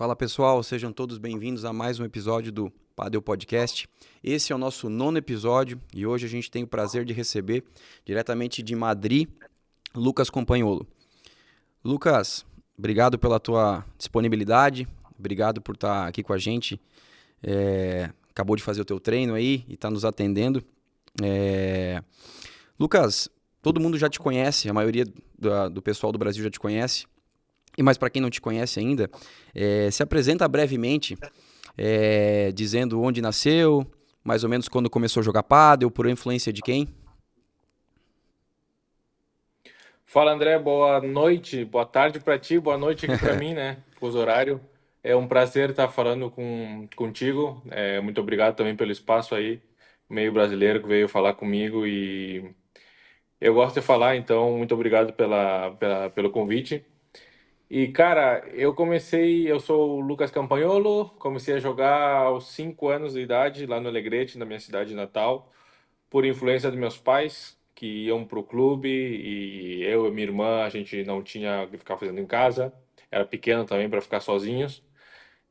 Fala pessoal, sejam todos bem-vindos a mais um episódio do Padel Podcast. Esse é o nosso 9º episódio e hoje a gente tem o prazer de receber diretamente de Madrid, Lucas Companholo. Lucas, obrigado pela tua disponibilidade, obrigado por estar aqui com a gente. Acabou de fazer o teu treino aí e está nos atendendo. Lucas, todo mundo já te conhece, a maioria do pessoal do Brasil já te conhece. Mas para quem não te conhece ainda, se apresenta brevemente, dizendo onde nasceu, mais ou menos quando começou a jogar pádel, por influência de quem? Fala André, boa noite, boa tarde para ti, boa noite aqui para mim, né? Fuso horário. É um prazer estar falando contigo. Muito obrigado também pelo espaço aí, meio brasileiro que veio falar comigo e eu gosto de falar, então muito obrigado pelo convite. E cara, eu sou o Lucas Campagnolo, comecei a jogar aos 5 anos de idade lá no Alegrete, na minha cidade natal, por influência dos meus pais, que iam pro clube e eu e minha irmã, a gente não tinha o que ficar fazendo em casa, era pequeno também para ficar sozinhos.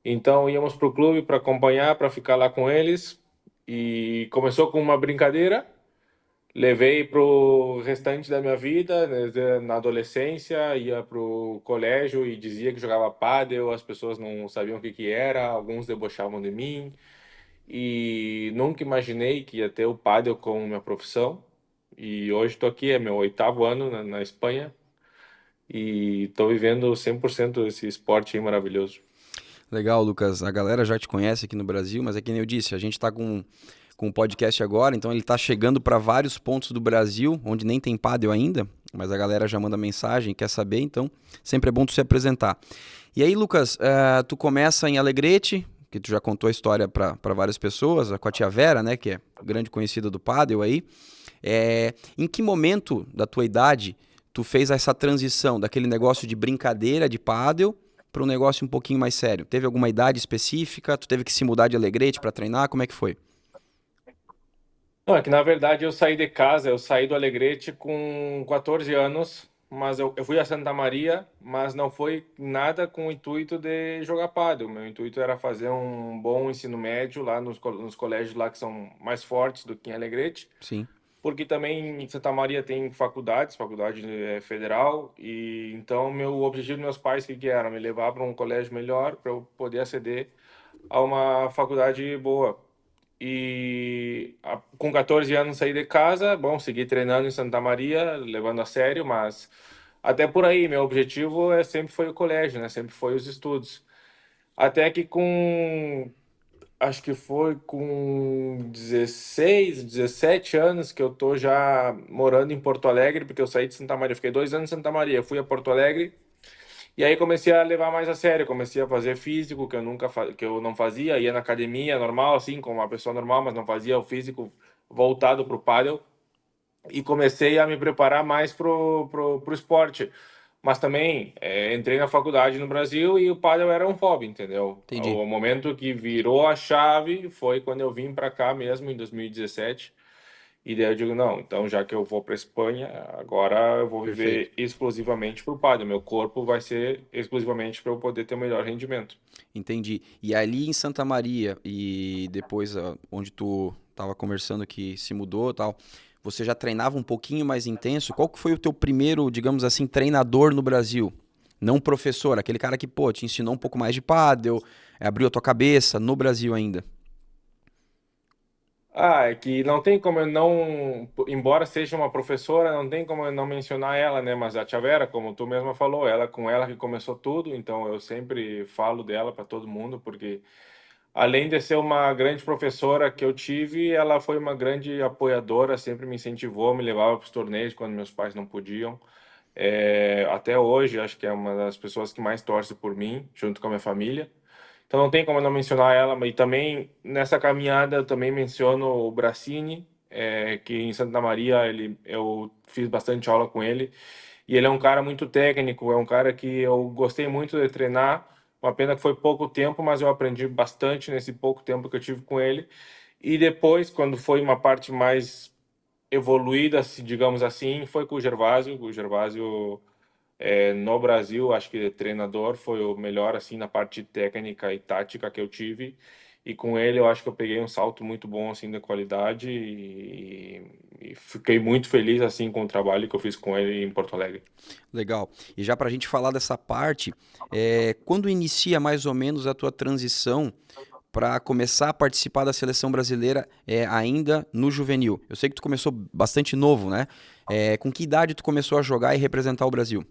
Então íamos pro clube para acompanhar, para ficar lá com eles. E começou com uma brincadeira, levei pro restante da minha vida, né, na adolescência, ia pro colégio e dizia que jogava pádel, as pessoas não sabiam o que que era, alguns debochavam de mim e nunca imaginei que ia ter o pádel como minha profissão. E hoje estou aqui, é meu 8º ano na Espanha e estou vivendo 100% esse esporte aí maravilhoso. Legal, Lucas, a galera já te conhece aqui no Brasil, mas é que nem eu disse, a gente está com um podcast agora, então ele está chegando para vários pontos do Brasil, onde nem tem pádel ainda, mas a galera já manda mensagem, quer saber, então sempre é bom tu se apresentar. E aí, Lucas, tu começa em Alegrete, que tu já contou a história para várias pessoas, com a tia Vera, né, que é grande conhecida do pádel aí. Em que momento da tua idade tu fez essa transição daquele negócio de brincadeira de pádel para um negócio um pouquinho mais sério? Teve alguma idade específica? Tu teve que se mudar de Alegrete para treinar? Como é que foi? Não, é que na verdade eu saí de casa, eu saí do Alegrete com 14 anos, mas eu fui a Santa Maria, mas não foi nada com o intuito de jogar pádel. Meu intuito era fazer um bom ensino médio lá nos colégios lá que são mais fortes do que em Alegrete. Sim, Porque também em Santa Maria tem faculdades, faculdade federal, e então meu objetivo dos meus pais que era me levar para um colégio melhor para eu poder aceder a uma faculdade boa. Com 14 anos saí de casa, bom, segui treinando em Santa Maria, levando a sério, mas até por aí, meu objetivo sempre foi o colégio, né? Sempre foi os estudos. Até que acho que foi com 16, 17 anos que eu tô já morando em Porto Alegre, porque eu saí de Santa Maria, fiquei 2 anos em Santa Maria, fui a Porto Alegre e aí comecei a levar mais a sério, comecei a fazer físico que eu que eu não fazia, ia na academia normal assim, como uma pessoa normal, mas não fazia o físico voltado pro pádel e comecei a me preparar mais pro esporte. Mas também entrei na faculdade no Brasil e o pádel era um hobby, entendeu? entendi. O momento que virou a chave foi quando eu vim para cá mesmo, em 2017. E daí eu digo, não, então já que eu vou para Espanha, agora eu vou Perfeito. viver exclusivamente pro pádel. Meu corpo vai ser exclusivamente para eu poder ter o melhor rendimento. Entendi. E ali em Santa Maria e depois onde tu estava conversando que se mudou e tal, você já treinava um pouquinho mais intenso? Qual que foi o teu primeiro, digamos assim, treinador no Brasil? Não professor, aquele cara que, pô, te ensinou um pouco mais de pádel, abriu a tua cabeça no Brasil ainda. Ah, é que não tem como eu não, embora seja uma professora, não tem como eu não mencionar ela, né? Mas a Tia Vera, como tu mesma falou, ela com ela que começou tudo, então eu sempre falo dela para todo mundo, porque além de ser uma grande professora que eu tive, ela foi uma grande apoiadora, sempre me incentivou, me levava para os torneios quando meus pais não podiam. Até hoje, acho que é uma das pessoas que mais torce por mim, junto com a minha família. Então não tem como eu não mencionar ela, mas também nessa caminhada eu também menciono o Bracini, que em Santa Maria eu fiz bastante aula com ele, e ele é um cara muito técnico, é um cara que eu gostei muito de treinar, uma pena que foi pouco tempo, mas eu aprendi bastante nesse pouco tempo que eu tive com ele. E depois, quando foi uma parte mais evoluída, digamos assim, foi com o Gervásio. O Gervásio No Brasil, acho que treinador foi o melhor assim na parte técnica e tática que eu tive. E com ele eu acho que eu peguei um salto muito bom assim da qualidade e fiquei muito feliz assim com o trabalho que eu fiz com ele em Porto Alegre. Legal. E já para a gente falar dessa parte, quando inicia mais ou menos a tua transição para começar a participar da seleção brasileira ainda no juvenil? Eu sei que tu começou bastante novo, né? Com que idade tu começou a jogar e representar o Brasil?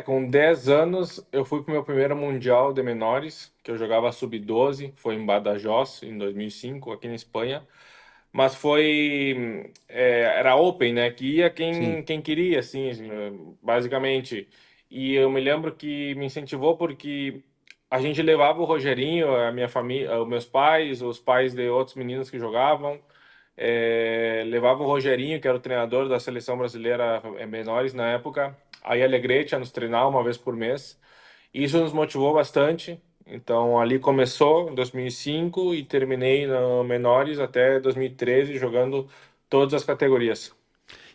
Com 10 anos eu fui pro meu primeiro Mundial de Menores, que eu jogava sub-12, foi em Badajoz, em 2005, aqui na Espanha. Mas era open, né? Que ia Sim, quem queria, assim, basicamente. E eu me lembro que me incentivou porque a gente levava o Rogerinho, a minha família, os meus pais, os pais de outros meninos que jogavam, levava o Rogerinho, que era o treinador da seleção brasileira menores na época, aí Alegrete a nos treinar uma vez por mês. Isso nos motivou bastante. Então ali começou em 2005 e terminei no menores até 2013 jogando todas as categorias.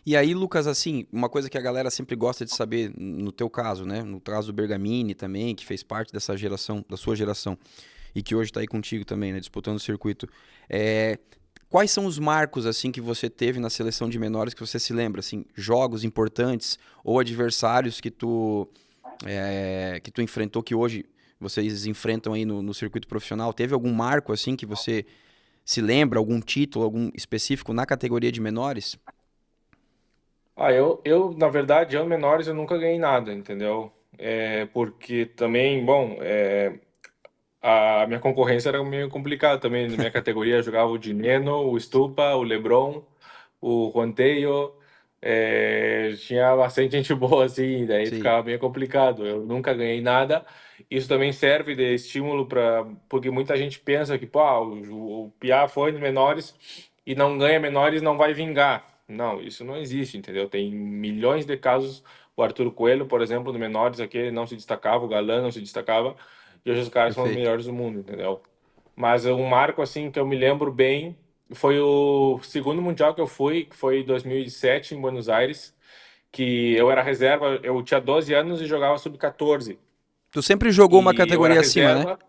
e aí, Lucas, assim, uma coisa que a galera sempre gosta de saber, no teu caso, né? No caso do Bergamini também, que fez parte dessa geração, da sua geração, e que hoje está aí contigo também, né? Disputando o circuito. É, quais são os marcos, assim, que você teve na seleção de menores que você se lembra, assim, jogos importantes ou adversários que tu enfrentou, que hoje vocês enfrentam aí no circuito profissional? Teve algum marco, assim, que você se lembra, algum título, algum específico na categoria de menores? Na verdade, eu menores eu nunca ganhei nada, entendeu? Porque também, bom, a minha concorrência era meio complicada também. Na minha categoria eu jogava o Dineno, o Stupa, o LeBron, o Juanteio. Tinha bastante gente boa assim, daí Sim, ficava meio complicado. Eu nunca ganhei nada. Isso também serve de estímulo para, porque muita gente pensa que, pô, o Piá foi nos menores e não ganha menores, não vai vingar. Não, isso não existe, entendeu? Tem milhões de casos. O Arthur Coelho, por exemplo, no menores aqui, ele não se destacava, o Galã não se destacava, e hoje os caras são os perfeito. melhores do mundo, entendeu? Mas um marco assim que eu me lembro bem foi o segundo mundial que eu fui, que foi em 2007 em Buenos Aires, que eu era reserva, eu tinha 12 anos e jogava sub-14. Tu sempre jogou uma E eu era categoria acima, né? reserva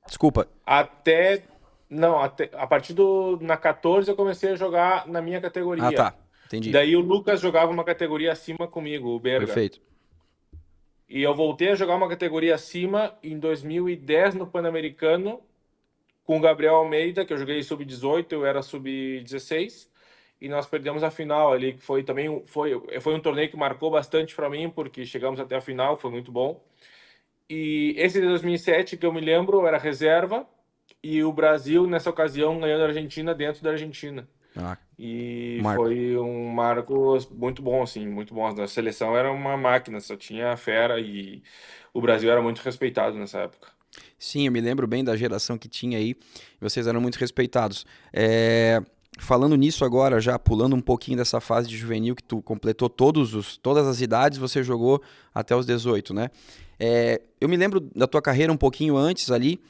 Desculpa. até não, até a partir do na 14 eu comecei a jogar na minha Ah, categoria. tá. Entendi. Daí o Lucas jogava uma categoria acima comigo, o Berga. Perfeito. E eu voltei a jogar uma categoria acima em 2010 no Pan-Americano com o Gabriel Almeida, que eu joguei sub-18, eu era sub-16, e nós perdemos a final ali, que foi também foi um torneio que marcou bastante para mim, porque chegamos até a final, foi muito bom. E esse de 2007, que eu me lembro, era reserva, e o Brasil, nessa ocasião, ganhou da Argentina dentro da Argentina. Ah, E Marco. foi um marco muito bom, assim, muito bom. A seleção era uma máquina, só tinha fera, e o Brasil era muito respeitado nessa época. Sim, eu me lembro bem da geração que tinha aí. Vocês eram muito respeitados. Falando nisso agora, já pulando um pouquinho dessa fase de juvenil que tu completou todas as idades, você jogou até os 18, né? Eu me lembro da tua carreira um pouquinho antes ali,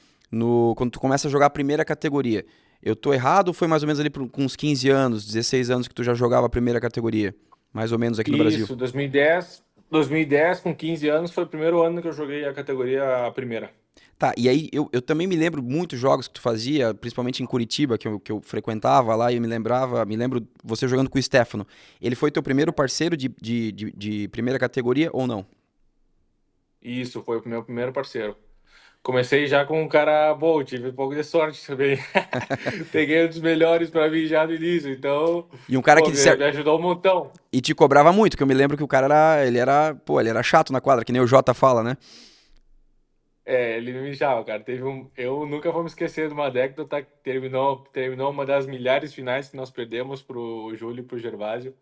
quando tu começa a jogar a primeira categoria. Eu tô errado ou foi mais ou menos ali com uns 15 anos, 16 anos que tu já jogava a primeira categoria? Mais ou menos aqui no Brasil. Isso, 2010, com 15 anos, foi o primeiro ano que eu joguei a categoria a primeira. Tá, e aí eu também me lembro muitos jogos que tu fazia, principalmente em Curitiba, que eu frequentava lá e eu me lembro você jogando com o Stefano. Ele foi teu primeiro parceiro de primeira categoria ou não? Isso, foi o meu primeiro parceiro. Comecei já com um cara bom, tive um pouco de sorte também. Peguei um dos melhores para mim já no início, então, E um cara pô, que me ajudou um montão. e te cobrava muito, que eu me lembro que o cara ele era chato na quadra, que nem o Jota fala, né? Ele me mijava, cara. Eu nunca vou me esquecer de uma anécdota que terminou uma das milhares finais que nós perdemos pro Júlio e pro Gervásio.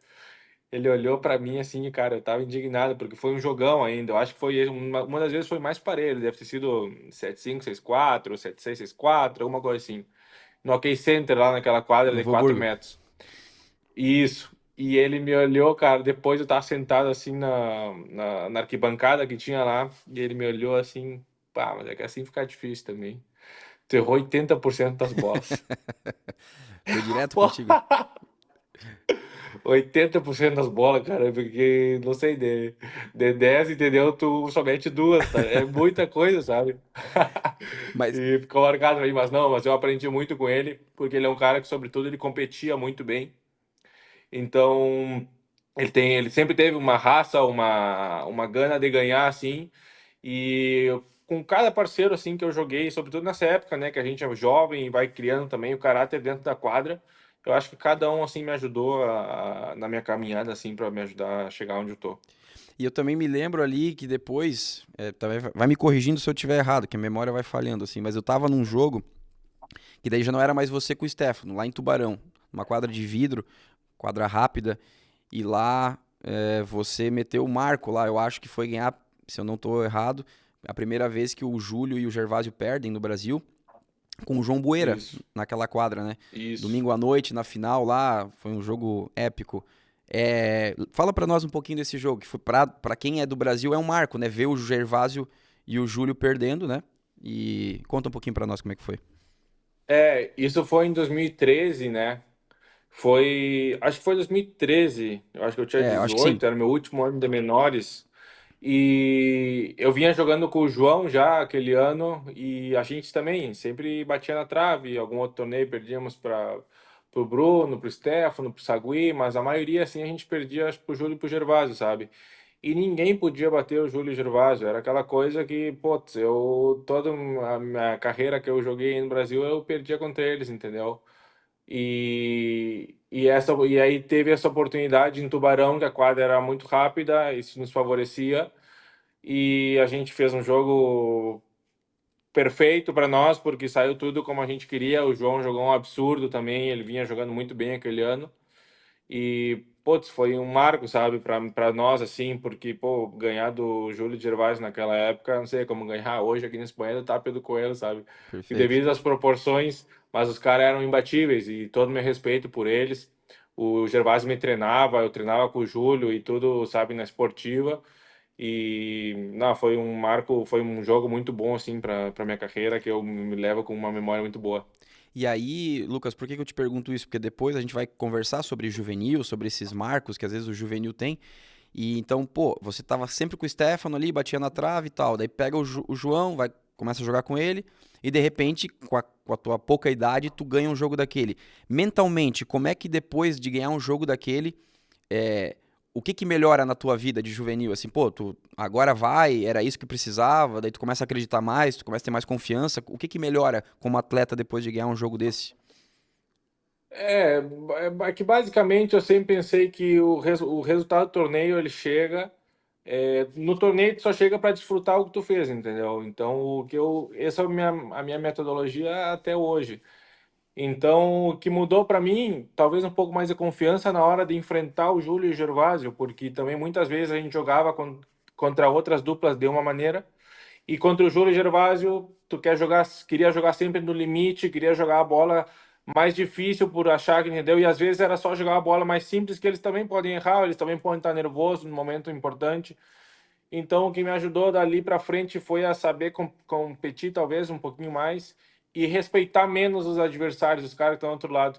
Ele olhou pra mim assim, cara, eu tava indignado, porque foi um jogão ainda. Eu acho que foi uma das vezes foi mais parelho, deve ter sido 7-5, 6-4, 7-6, 6-4, alguma coisa assim. No Hockey Center, lá naquela quadra No de 4 Voburgo. metros. Isso. E ele me olhou, cara, depois eu tava sentado assim na arquibancada que tinha lá, e ele me olhou assim, pá, mas é que assim fica difícil também. Tu errou 80% das bolas. Foi direto Pô, contigo. 80% das bolas, cara, porque, não sei, de 10, entendeu? Tu só mete duas, tá? É muita coisa, sabe? Mas, E ficou marcado aí, mas não, mas eu aprendi muito com ele, porque ele é um cara que, sobretudo, ele competia muito bem. Então, ele sempre teve uma raça, uma gana de ganhar, assim, e com cada parceiro, assim, que eu joguei, sobretudo nessa época, né, que a gente é jovem e vai criando também o caráter dentro da quadra, eu acho que cada um, assim, me ajudou na minha caminhada, assim, para me ajudar a chegar onde eu tô. e eu também me lembro ali que depois, também vai me corrigindo se eu tiver errado, que a memória vai falhando, assim, mas eu tava num jogo que daí já não era mais você com o Stefano, lá em Tubarão, uma quadra de vidro, quadra rápida, e lá você meteu o Marco lá, eu acho que foi ganhar, se eu não tô errado, a primeira vez que o Júlio e o Gervásio perdem no Brasil, com o João Bueira Isso, naquela quadra, né? isso. Domingo à noite, na final lá, foi um jogo épico. Fala pra nós um pouquinho desse jogo, que foi pra quem é do Brasil é um marco, né? Ver o Gervásio e o Júlio perdendo, né? E conta um pouquinho pra nós como é que foi. Isso foi em 2013, né? Acho que foi 2013, eu acho que eu tinha Eu acho que sim. 18, era meu último ano de menores. E eu vinha jogando com o João já aquele ano e a gente também sempre batia na trave. Algum outro torneio perdíamos para o Bruno, para o Stefano, para o Sagui, mas a maioria assim a gente perdia para o Júlio e para o Gervásio, sabe? E ninguém podia bater o Júlio e o Gervásio. Era aquela coisa que, putz, toda a minha carreira que eu joguei no Brasil eu perdia contra eles, entendeu? E aí teve essa oportunidade em Tubarão, que a quadra era muito rápida, isso nos favorecia. E a gente fez um jogo perfeito para nós, porque saiu tudo como a gente queria. O João jogou um absurdo também, ele vinha jogando muito bem aquele ano. E, putz, foi um marco, sabe, para nós, assim, porque, pô, ganhar do Júlio de Gervásio naquela época, não sei como ganhar hoje aqui na Espanha do Tapia do Coelho, sabe? E Perfeito. devido às proporções, mas os caras eram imbatíveis e todo meu respeito por eles. O Gervásio me treinava, eu treinava com o Júlio e tudo, sabe, na esportiva. E não, foi um marco, foi um jogo muito bom assim para minha carreira que eu me levo com uma memória muito boa. E aí, Lucas, por que que eu te pergunto isso? Porque depois a gente vai conversar sobre juvenil, sobre esses marcos que às vezes o juvenil tem. E então, pô, você tava sempre com o Stefano ali, batia na trave e tal. Daí pega o João, começa a jogar com ele, e de repente, com a tua pouca idade, tu ganha um jogo daquele. Mentalmente, como é que depois de ganhar um jogo daquele, é, o que que melhora na tua vida de juvenil? Assim, pô, tu agora vai, era isso que precisava, daí tu começa a acreditar mais, tu começa a ter mais confiança. O que que melhora como atleta depois de ganhar um jogo desse? É, é que basicamente eu sempre pensei que o resultado do torneio ele chega, no torneio tu só chega para desfrutar o que tu fez, entendeu? Então essa é a minha metodologia até hoje. Então, o que mudou para mim, talvez um pouco mais de confiança na hora de enfrentar o Júlio e o Gervásio, porque também muitas vezes a gente jogava contra outras duplas de uma maneira, e contra o Júlio e Gervásio, queria jogar sempre no limite, queria jogar a bola mais difícil por achar que entendeu, e às vezes era só jogar a bola mais simples, que eles também podem errar, eles também podem estar nervosos no momento importante. Então, o que me ajudou dali para frente foi a saber competir talvez um pouquinho mais e respeitar menos os adversários, os caras que estão do outro lado,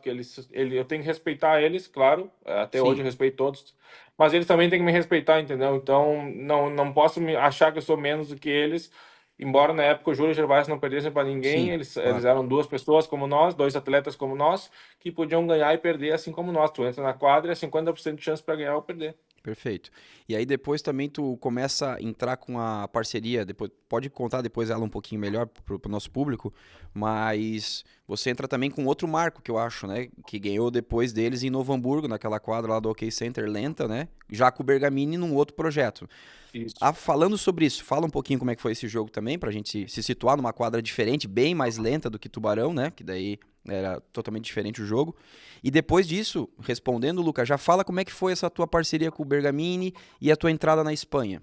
eu tenho que respeitar eles, claro, até hoje Sim, eu respeito todos, mas eles também têm que me respeitar, entendeu? Então, não posso achar que eu sou menos do que eles, embora na época o Júlio e o Gervásio não perdessem para ninguém, sim, eles claro. eram duas pessoas como nós, dois atletas como nós, que podiam ganhar e perder assim como nós. Tu entra na quadra e é 50% de chance para ganhar ou perder. Perfeito. E aí depois também tu começa a entrar com a parceria, depois pode contar depois ela um pouquinho melhor pro nosso público, mas você entra também com outro marco que eu acho, né, que ganhou depois deles em Novo Hamburgo, naquela quadra lá do OK Center lenta, né? Já com o Bergamini num outro projeto. Isso. Ah, falando sobre isso, fala um pouquinho como é que foi esse jogo também, pra gente se situar numa quadra diferente, bem mais lenta do que Tubarão, né? Que daí era totalmente diferente o jogo. E depois disso, respondendo, Lucas, já fala como é que foi essa tua parceria com o Bergamini e a tua entrada na Espanha.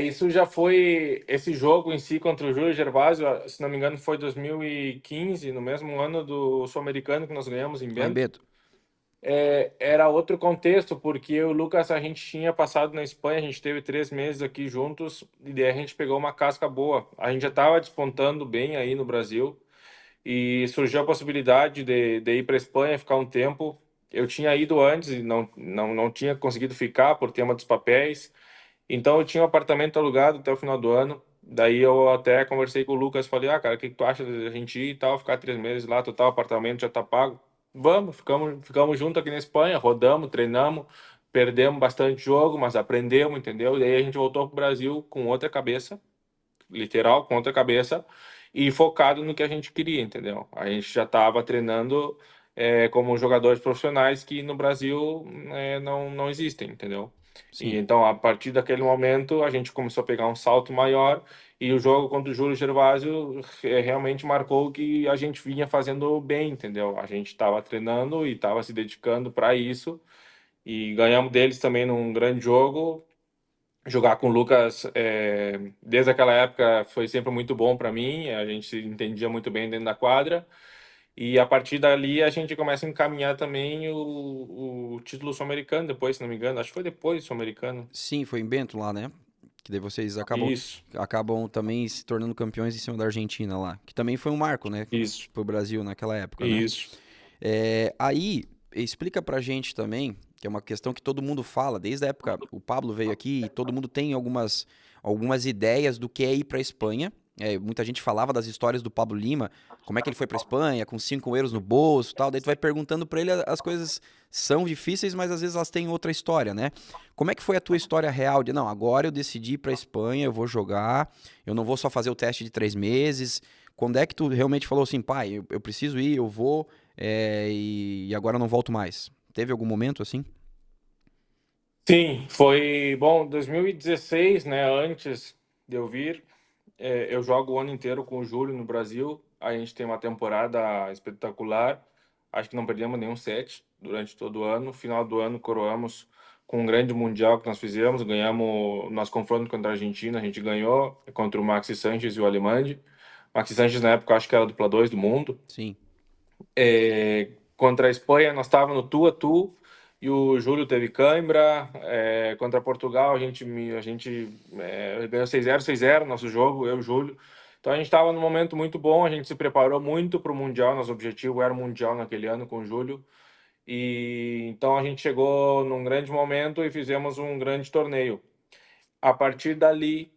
Isso já foi. Esse jogo em si contra o Júlio Gervásio, se não me engano, foi 2015, no mesmo ano do Sul-Americano que nós ganhamos em Lá em Bento. Bento. Era outro contexto, porque o Lucas a gente tinha passado na Espanha, a gente teve 3 meses aqui juntos, e daí a gente pegou uma casca boa. A gente já estava despontando bem aí no Brasil, e surgiu a possibilidade de ir para Espanha, ficar um tempo. eu tinha ido antes e não tinha conseguido ficar por tema dos papéis. Então eu tinha um apartamento alugado até o final do ano. Daí eu até conversei com o Lucas, falei, ah, cara, o que que tu acha da gente ir e tal, ficar 3 meses lá, total, o apartamento já tá pago. Vamos, ficamos juntos aqui na Espanha, rodamos, treinamos, perdemos bastante jogo, mas aprendemos, entendeu? E daí a gente voltou pro Brasil com outra cabeça, literal, com outra cabeça, e focado no que a gente queria, entendeu? A gente já estava treinando como jogadores profissionais que no Brasil não existem, entendeu? E Sim. então, a partir daquele momento, a gente começou a pegar um salto maior e o jogo contra o Júlio Gervásio realmente marcou que a gente vinha fazendo bem, entendeu? A gente estava treinando e estava se dedicando para isso e ganhamos deles também num grande jogo. Jogar com o Lucas, desde aquela época, foi sempre muito bom para mim. A gente se entendia muito bem dentro da quadra. E a partir dali a gente começa a encaminhar também o título sul-americano, depois, se não me engano. Acho que foi depois do sul-americano. Sim, foi em Bento lá, né? Que daí vocês Isso, acabam também se tornando campeões em cima da Argentina lá. Que também foi um marco, né? isso, Pro Brasil naquela época, né? isso. Aí, explica pra gente também, que é uma questão que todo mundo fala, desde a época, o Pablo veio aqui e todo mundo tem algumas ideias do que é ir pra Espanha. Muita gente falava das histórias do Pablo Lima, como é que ele foi pra Espanha, com 5 euros no bolso e tal. Daí tu vai perguntando pra ele, as coisas são difíceis, mas às vezes elas têm outra história, né? Como é que foi a tua história real de, não, agora eu decidi ir pra Espanha, eu vou jogar, eu não vou só fazer o teste de 3 meses. Quando é que tu realmente falou assim, pai, eu preciso ir, eu vou, e agora eu não volto mais? Teve algum momento assim? Sim, foi bom. 2016, né? Antes de eu vir, eu jogo o ano inteiro com o Júlio no Brasil. A gente tem uma temporada espetacular. Acho que não perdemos nenhum set durante todo o ano. Final do ano, coroamos com um grande mundial que nós fizemos. Ganhamos nosso confronto contra a Argentina. A gente ganhou contra o Maxi Sanches e o Alemande. Maxi Sanches, na época, acho que era dupla 2 do mundo. Sim. Contra a Espanha, nós estávamos no tu a tu e o Júlio teve cãibra. Contra Portugal, a gente ganhou 6-0, 6-0 nosso jogo, eu e o Júlio. Então a gente estava num momento muito bom, a gente se preparou muito para o Mundial. Nosso objetivo era o Mundial naquele ano com o Júlio. E então a gente chegou num grande momento e fizemos um grande torneio. A partir dali,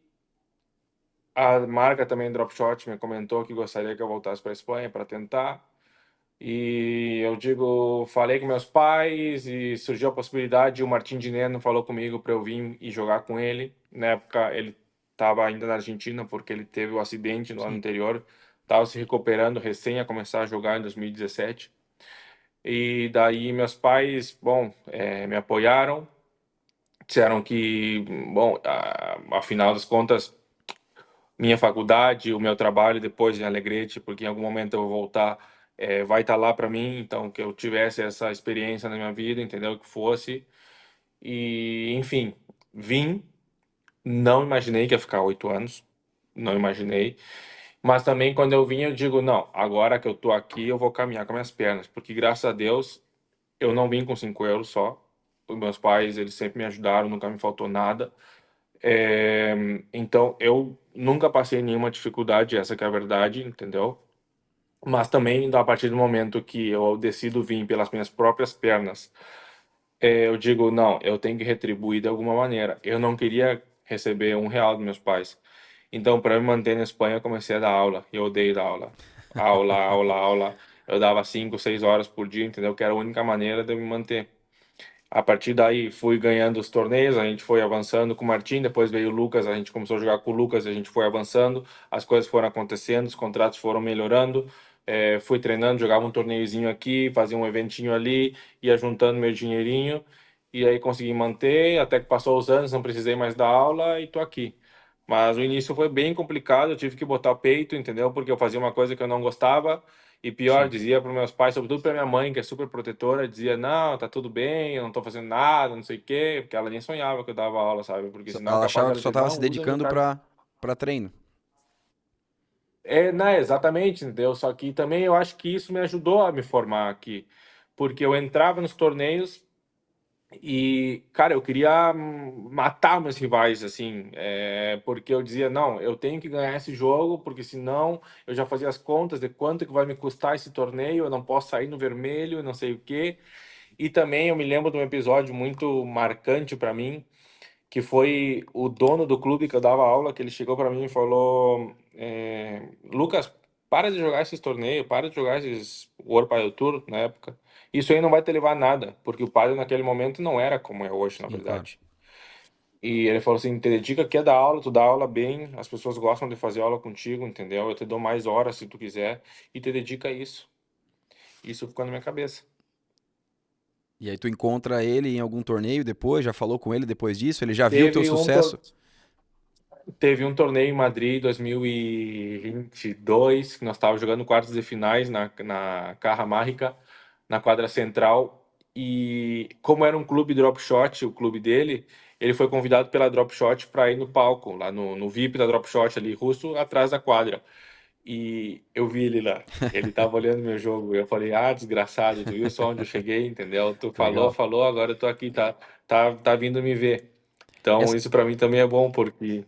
a marca também Dropshot me comentou que gostaria que eu voltasse para a Espanha para tentar. E eu digo, falei com meus pais e surgiu a possibilidade. O Martin Dineno falou comigo para eu vir e jogar com ele. Na época ele estava ainda na Argentina porque ele teve o acidente no ano Sim. anterior, estava se recuperando recém a começar a jogar em 2017. E daí meus pais, bom, me apoiaram, disseram que, bom, afinal das contas, minha faculdade, o meu trabalho depois em Alegrete, porque em algum momento eu vou voltar, vai estar lá para mim, então que eu tivesse essa experiência na minha vida, entendeu? Que fosse. E, enfim, vim, não imaginei que ia ficar 8 anos, não imaginei. Mas também quando eu vim, eu digo, não, agora que eu tô aqui, eu vou caminhar com minhas pernas, porque graças a Deus eu não vim com 5 euros só. Os meus pais, eles sempre me ajudaram, nunca me faltou nada. É, então, eu nunca passei nenhuma dificuldade, essa que é a verdade, entendeu? Mas também, a partir do momento que eu decido vir pelas minhas próprias pernas, eu digo, não, eu tenho que retribuir de alguma maneira. Eu não queria receber R$ 1 dos meus pais. Então, para me manter na Espanha, eu comecei a dar aula. E eu odeio dar aula. Aula, aula, aula. Eu dava 5, 6 horas por dia, entendeu? Que era a única maneira de eu me manter. A partir daí fui ganhando os torneios, a gente foi avançando com o Martim, depois veio o Lucas, a gente começou a jogar com o Lucas, a gente foi avançando, as coisas foram acontecendo, os contratos foram melhorando, fui treinando, jogava um torneiozinho aqui, fazia um eventinho ali, ia juntando meu dinheirinho, e aí consegui manter, até que passou os anos, não precisei mais dar aula e tô aqui. Mas o início foi bem complicado, eu tive que botar peito, entendeu? Porque eu fazia uma coisa que eu não gostava, e pior, Sim. dizia para meus pais, sobretudo para minha mãe, que é super protetora, dizia: Não, tá tudo bem, eu não tô fazendo nada, não sei o quê, porque ela nem sonhava que eu dava aula, sabe? Porque senão é Ela capaz achava que dela só dizer: tava se Não, usa meu dedicando cargo. pra treino. Não, exatamente, entendeu? Só que também eu acho que isso me ajudou a me formar aqui, porque eu entrava nos torneios. E, cara, eu queria matar meus rivais, assim, porque eu dizia, não, eu tenho que ganhar esse jogo, porque senão eu já fazia as contas de quanto que vai me custar esse torneio, eu não posso sair no vermelho, não sei o quê. E também eu me lembro de um episódio muito marcante para mim, que foi o dono do clube que eu dava aula, que ele chegou para mim e falou: Lucas, para de jogar esses torneios, para de jogar esses World Padel Tour na época. Isso aí não vai te levar a nada, porque o padel naquele momento não era como é hoje, na Sim, claro. verdade. E ele falou assim: te dedica aqui a dar aula, tu dá aula bem, as pessoas gostam de fazer aula contigo, entendeu? Eu te dou mais horas se tu quiser, e te dedica a isso. Isso ficou na minha cabeça. E aí tu encontra ele em algum torneio depois, já falou com ele depois disso, ele já viu o teu Teve um, sucesso? teve um torneio em Madrid 2022, que nós estávamos jogando quartos de finais na Caja Mágica, na quadra central. E como era um clube drop shot, o clube dele, ele foi convidado pela drop shot para ir no palco, lá no VIP da drop shot ali, russo, atrás da quadra. E eu vi ele lá. Ele tava olhando meu jogo. Eu falei: ah, desgraçado, tu viu só onde eu cheguei, entendeu? Tu Que legal. falou, agora eu tô aqui, tá vindo me ver. Então, Essa- isso para mim também é bom, porque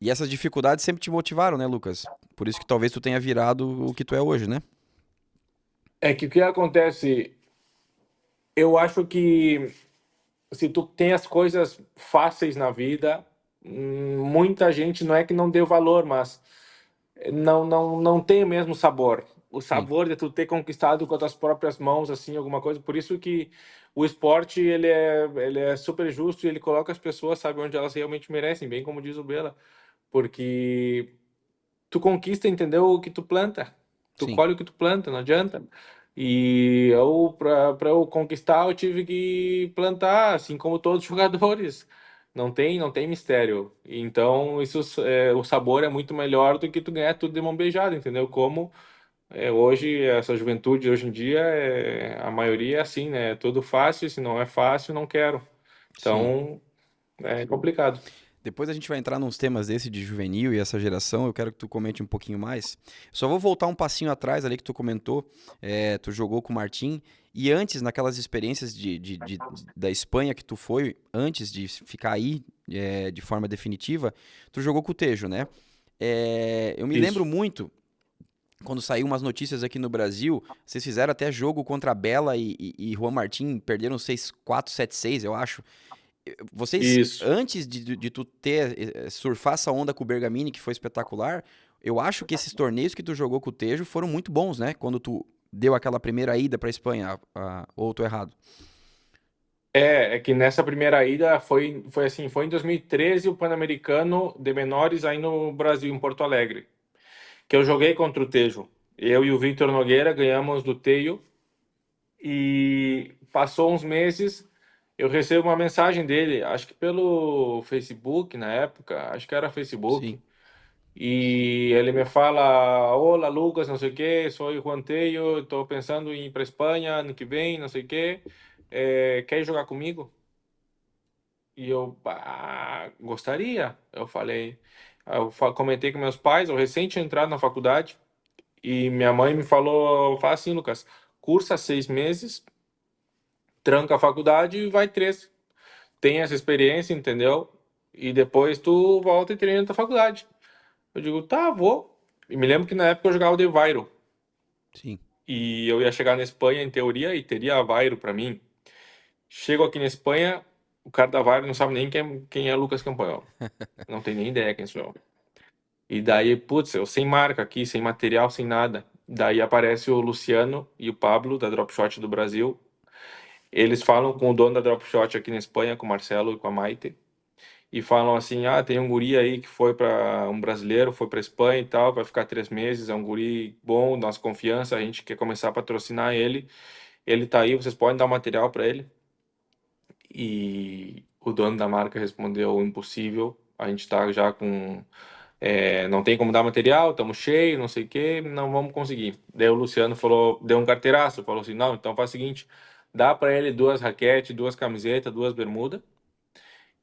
E essas dificuldades sempre te motivaram, né, Lucas? Por isso que talvez tu tenha virado o que tu é hoje, né? é que o que acontece, eu acho que se tu tem as coisas fáceis na vida, muita gente não é que não deu valor, mas não tem o mesmo sabor. O Sim, sabor de tu ter conquistado com as tuas próprias mãos, assim, alguma coisa. Por isso que o esporte, ele é super justo e ele coloca as pessoas, sabe, onde elas realmente merecem, bem como diz o Bela. Porque tu conquista, entendeu, o que tu planta. Tu sim, colhe o que tu planta, não adianta. E eu, para eu conquistar, eu tive que plantar, assim como todos os jogadores. Não tem mistério. Então, o sabor é muito melhor do que tu ganhar tudo de mão beijada, entendeu? Como hoje, essa juventude, hoje em dia, a maioria é assim, né? É tudo fácil, se não é fácil, não quero. sim. Então, é complicado. Depois a gente vai entrar nos temas desse de juvenil e essa geração, eu quero que tu comente um pouquinho mais. Só vou voltar um passinho atrás ali que tu comentou, tu jogou com o Martim, e antes, naquelas experiências da Espanha que tu foi, antes de ficar aí de forma definitiva, tu jogou com o Tejo, né? Eu me lembro Isso. muito, quando saiu umas notícias aqui no Brasil, vocês fizeram até jogo contra a Bela e Juan Martín, perderam 6-4, 7-6, eu acho. Vocês, Isso. antes de tu ter, surfar essa onda com o Bergamini, que foi espetacular, eu acho que esses torneios que tu jogou com o Tejo foram muito bons, né? Quando tu deu aquela primeira ida pra Espanha, ou eu tô errado? É que nessa primeira ida foi assim, foi em 2013 o Pan-Americano de menores aí no Brasil, em Porto Alegre, que eu joguei contra o Tejo. Eu e o Victor Nogueira ganhamos do Tejo e passou uns meses, eu recebo uma mensagem dele, acho que pelo Facebook na época, acho que era Sim. Facebook. E ele me fala: Olá, Lucas, não sei o quê, sou Juan Tello, estou pensando em ir para Espanha ano que vem, não sei o quê. Quer jogar comigo? E eu, gostaria. Eu falei, comentei com meus pais, eu recém tinha entrado na faculdade, e minha mãe me falou: fala assim, Lucas, cursa 6 meses, tranca a faculdade e vai três. Tem essa experiência, entendeu? E depois tu volta e treina na tua faculdade. Eu digo: tá, vou. E me lembro que na época eu jogava de Vairo. Sim. E eu ia chegar na Espanha, em teoria, e teria Vairo para mim. Chego aqui na Espanha, o cara da Vairo não sabe nem quem é Lucas Campanholo. Não tem nem ideia quem sou eu. E daí, putz, eu sem marca aqui, sem material, sem nada. Daí aparece o Luciano e o Pablo, da Dropshot do Brasil. Eles falam com o dono da Dropshot aqui na Espanha, com o Marcelo e com a Maite. E falam assim: ah, tem um guri aí que foi para um brasileiro, foi para Espanha e tal, vai ficar 3 meses. É um guri bom, nossa confiança, a gente quer começar a patrocinar ele. Ele tá aí, vocês podem dar material para ele. E o dono da marca respondeu: impossível, a gente tá já com. Não tem como dar material, estamos cheios, não sei o que, não vamos conseguir. Daí o Luciano falou, deu um carteiraço, falou assim: não, então faz o seguinte, dá para ele duas raquetes, duas camisetas, duas bermudas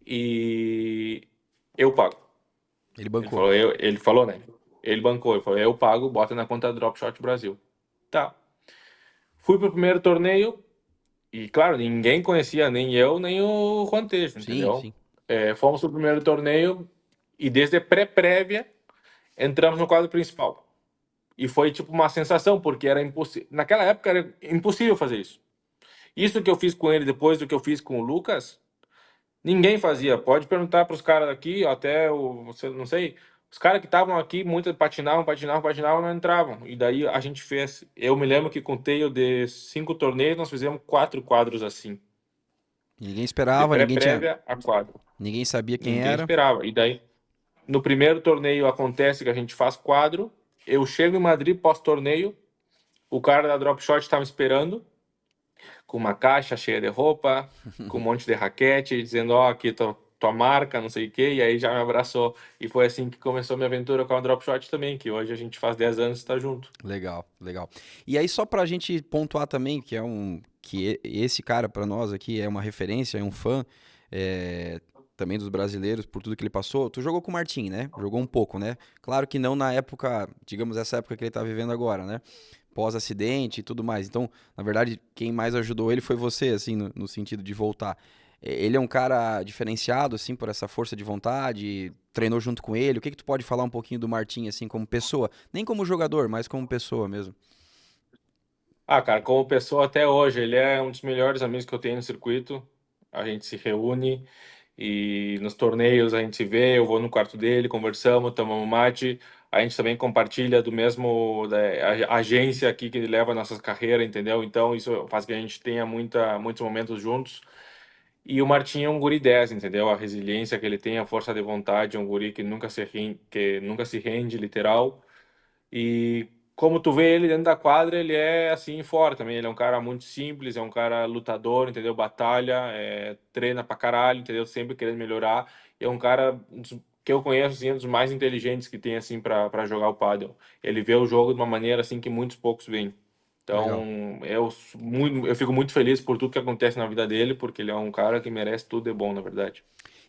e eu pago. Ele Ele bancou. falou, ele falou, né? Ele bancou, ele falou: eu pago, bota na conta do Dropshot Brasil. Tá. Fui pro primeiro torneio e, claro, ninguém conhecia, nem eu, nem o Juan Tejo, Sim, entendeu? sim. Fomos pro primeiro torneio e desde pré-prévia entramos no quadro principal. E foi tipo uma sensação, porque era impossível. Naquela época era impossível fazer isso. Isso que eu fiz com ele depois do que eu fiz com o Lucas, ninguém fazia. Pode perguntar para os caras aqui, até o, você não sei, os caras que estavam aqui, muitos patinavam, não entravam. E daí a gente fez. Eu me lembro que contei eu de 5 torneios, nós fizemos 4 quadros assim, E ninguém de esperava, pré-prévia a quadro. ninguém sabia quem Ninguém era. esperava. E daí, no primeiro torneio acontece que a gente faz quadro. Eu chego em Madrid pós-torneio, o cara da Drop Shot estava esperando, com uma caixa cheia de roupa, com um monte de raquete, dizendo, ó, aqui tua marca, não sei o quê, e aí já me abraçou. E foi assim que começou minha aventura com a Drop Shot também, que hoje a gente faz 10 anos e está junto. Legal, legal. E aí, só pra gente pontuar também, que é um. Que esse cara, pra nós aqui, é uma referência, é um fã é, também dos brasileiros, por tudo que ele passou. Tu jogou com o Martim, né? Jogou um pouco, né? Claro que não na época, digamos, essa época que ele tá vivendo agora, né? Pós-acidente e tudo mais. Então, na verdade, quem mais ajudou ele foi você, assim, no sentido de voltar. Ele é um cara diferenciado, assim, por essa força de vontade, treinou junto com ele. O que que tu pode falar um pouquinho do Martim, assim, como pessoa? Nem como jogador, mas como pessoa mesmo. Ah, cara, como pessoa até hoje, ele é um dos melhores amigos que eu tenho no circuito. A gente se reúne e nos torneios a gente se vê, eu vou no quarto dele, conversamos, tomamos mate. A gente também compartilha do mesmo agência aqui que ele leva nossas carreiras, entendeu? Então isso faz que a gente tenha muitos momentos juntos. E o Martinho é um guri 10, entendeu? A resiliência que ele tem, a força de vontade, é um guri que nunca se rende, literal. E como tu vê ele dentro da quadra, ele é assim fora também. Ele é um cara muito simples, é um cara lutador, entendeu? Batalha, treina pra caralho, entendeu? Sempre querendo melhorar. E é um cara que eu conheço assim, um dos mais inteligentes que tem assim para jogar o pádel. Ele vê o jogo de uma maneira assim que muitos poucos veem. Legal. Então, eu fico muito feliz por tudo que acontece na vida dele, porque ele é um cara que merece tudo de bom, na verdade.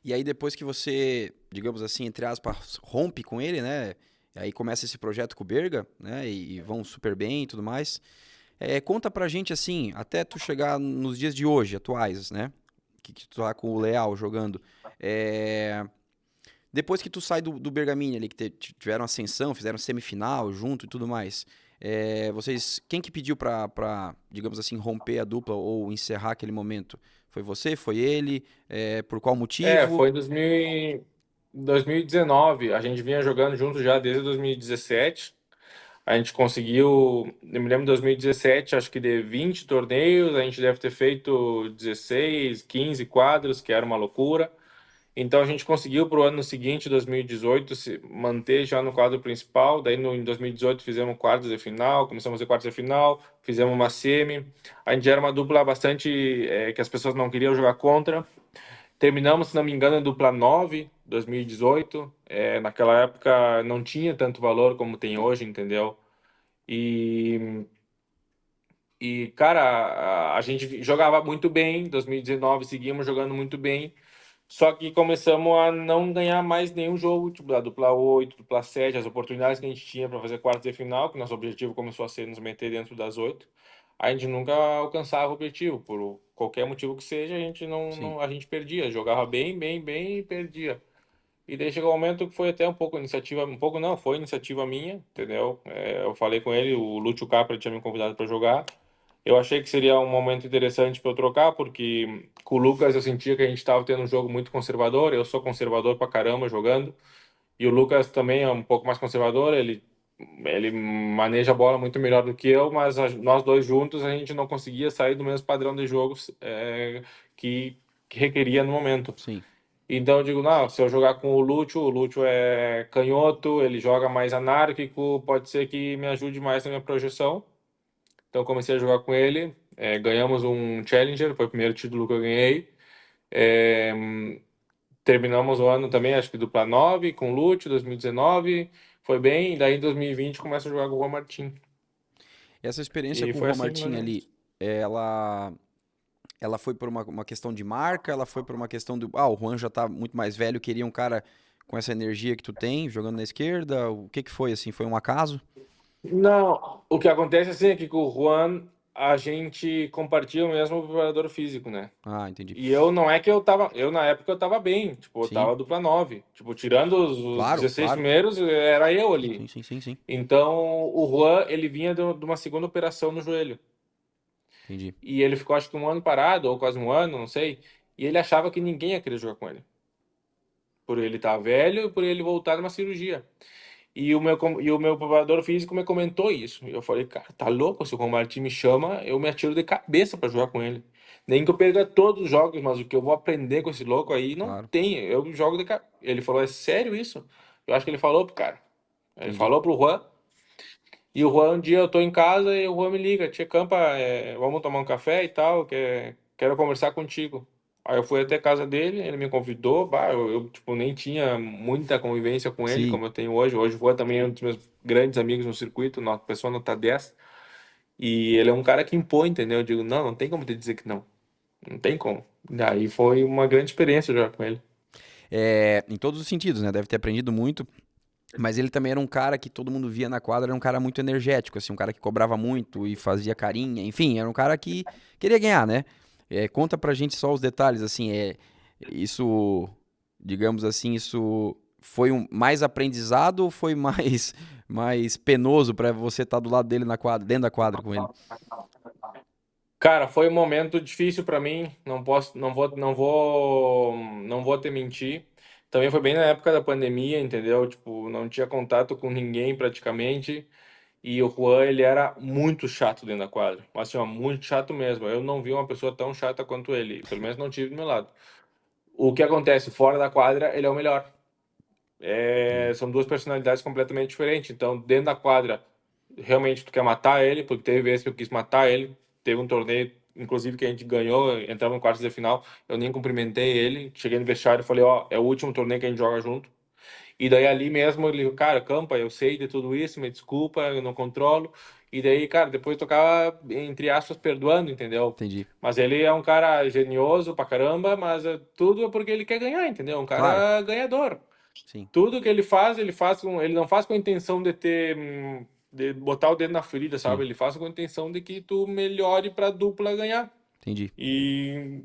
E aí, depois que você, digamos assim, entre aspas, rompe com ele, né? Aí começa esse projeto com o Berga, né? E vão super bem e tudo mais. Conta pra gente, assim, até tu chegar nos dias de hoje, atuais, né? Que tu tá com o Leal jogando. É, Depois que tu sai do Bergamini ali, que tiveram ascensão, fizeram semifinal junto e tudo mais, vocês, quem que pediu pra, digamos assim, romper a dupla ou encerrar aquele momento? Foi você? Foi ele? Por qual motivo? Foi em 2019. A gente vinha jogando junto já desde 2017. A gente conseguiu, eu me lembro de 2017, acho que de 20 torneios, a gente deve ter feito 16, 15 quadros, que era uma loucura. Então a gente conseguiu para o ano seguinte, 2018, se manter já no quadro principal. Daí em 2018 fizemos quartos de final, começamos a fazer quartos de final, fizemos uma semi. A gente era uma dupla bastante que as pessoas não queriam jogar contra. Terminamos, se não me engano, em dupla 9, 2018. Naquela época não tinha tanto valor como tem hoje, entendeu? E, cara, a gente jogava muito bem. 2019 seguimos jogando muito bem. Só que começamos a não ganhar mais nenhum jogo, tipo da dupla 8, dupla 7, as oportunidades que a gente tinha para fazer quartos de final, que nosso objetivo começou a ser nos meter dentro das 8. A gente nunca alcançava o objetivo, por qualquer motivo que seja, a gente Sim. a gente perdia, jogava bem, bem, bem e perdia. E daí chegou um momento que foi até um pouco iniciativa, um pouco não, foi iniciativa minha, entendeu? Eu falei com ele, o Lúcio Capra tinha me convidado para jogar. Eu achei que seria um momento interessante para eu trocar, porque com o Lucas eu sentia que a gente estava tendo um jogo muito conservador. Eu sou conservador pra caramba jogando, e o Lucas também é um pouco mais conservador. Ele maneja a bola muito melhor do que eu, mas nós dois juntos a gente não conseguia sair do mesmo padrão de jogos que, que requeria no momento. Sim. Então eu digo, não, se eu jogar com o Lúcio é canhoto, ele joga mais anárquico, pode ser que me ajude mais na minha projeção. Então eu comecei a jogar com ele, ganhamos um Challenger, foi o primeiro título que eu ganhei. É, terminamos o ano também, acho que dupla 9 com o Lúcio, 2019, foi bem, e daí em 2020 começa a jogar com o Juan Martín. Essa experiência E com o foi Juan assim, mais Martin ou ali, menos. ela, ela foi por uma questão de marca, ela foi por uma questão do, o Juan já tá muito mais velho, queria um cara com essa energia que tu tem, jogando na esquerda, o que que foi, assim, foi um acaso? Não, o que acontece assim é que com o Juan a gente compartilha o mesmo preparador físico, né? Ah, entendi. E eu não é que eu na época eu tava bem, tipo, eu Sim, tava dupla 9, tipo, tirando os claro, 16 claro. primeiros, era eu ali. Sim, sim, sim, sim. Então, o Juan, ele vinha de uma segunda operação no joelho. Entendi. E ele ficou acho que um ano parado, ou quase um ano, não sei. E ele achava que ninguém ia querer jogar com ele. Por ele estar velho e por ele voltar de uma cirurgia. E o meu preparador físico me comentou isso. E eu falei, cara, tá louco? Se o Juan Martín me chama, eu me atiro de cabeça pra jogar com ele. Nem que eu perca todos os jogos, mas o que eu vou aprender com esse louco aí não Claro. tem. Eu jogo de cabeça. Ele falou, é sério isso? Eu acho que ele falou pro cara. Ele Entendi. falou pro Juan. E o Juan, um dia eu tô em casa e o Juan me liga, Tia Campa, vamos tomar um café e tal, quero conversar contigo. Aí eu fui até a casa dele, ele me convidou, bah, tipo, nem tinha muita convivência com ele, Sim. como eu tenho hoje. Hoje o Juan também é um dos meus grandes amigos no circuito, uma pessoa nota 10. E ele é um cara que impõe, entendeu? Eu digo, não, não tem como te dizer que não. Não tem como. Daí foi uma grande experiência jogar com ele. Em todos os sentidos, né? Deve ter aprendido muito. Mas ele também era um cara que todo mundo via na quadra, era um cara muito energético, assim, um cara que cobrava muito e fazia carinha, enfim, era um cara que queria ganhar, né? Conta pra gente só os detalhes, assim, isso, digamos assim, isso foi mais aprendizado ou foi mais, mais penoso pra você estar do lado dele na quadra, dentro da quadra com ele? Cara, foi um momento difícil pra mim, não posso, não vou te mentir. Também foi bem na época da pandemia, entendeu? Tipo, não tinha contato com ninguém praticamente. E o Juan, ele era muito chato dentro da quadra. Mas, assim, ó, muito chato mesmo. Eu não vi uma pessoa tão chata quanto ele. Pelo menos não tive do meu lado. O que acontece? Fora da quadra, ele é o melhor. Entendi. São duas personalidades completamente diferentes. Então, dentro da quadra, realmente tu quer matar ele, porque teve vezes que eu quis matar ele. Teve um torneio, inclusive, que a gente ganhou, entramos no quarto de final. Eu nem cumprimentei ele. Cheguei no vestiário e falei: Ó, é o último torneio que a gente joga junto. E daí ali mesmo ele, cara, Campa, eu sei de tudo isso, me desculpa, eu não controlo. E daí, cara, depois tocava, entre aspas, perdoando, entendeu? Entendi. Mas ele é um cara genioso pra caramba, mas tudo é porque ele quer ganhar, entendeu? Um Claro, cara ganhador. sim, Tudo que ele faz com, ele não faz com a intenção de ter, de botar o dedo na ferida, sabe? sim, Ele faz com a intenção de que tu melhore pra dupla ganhar. entendi. E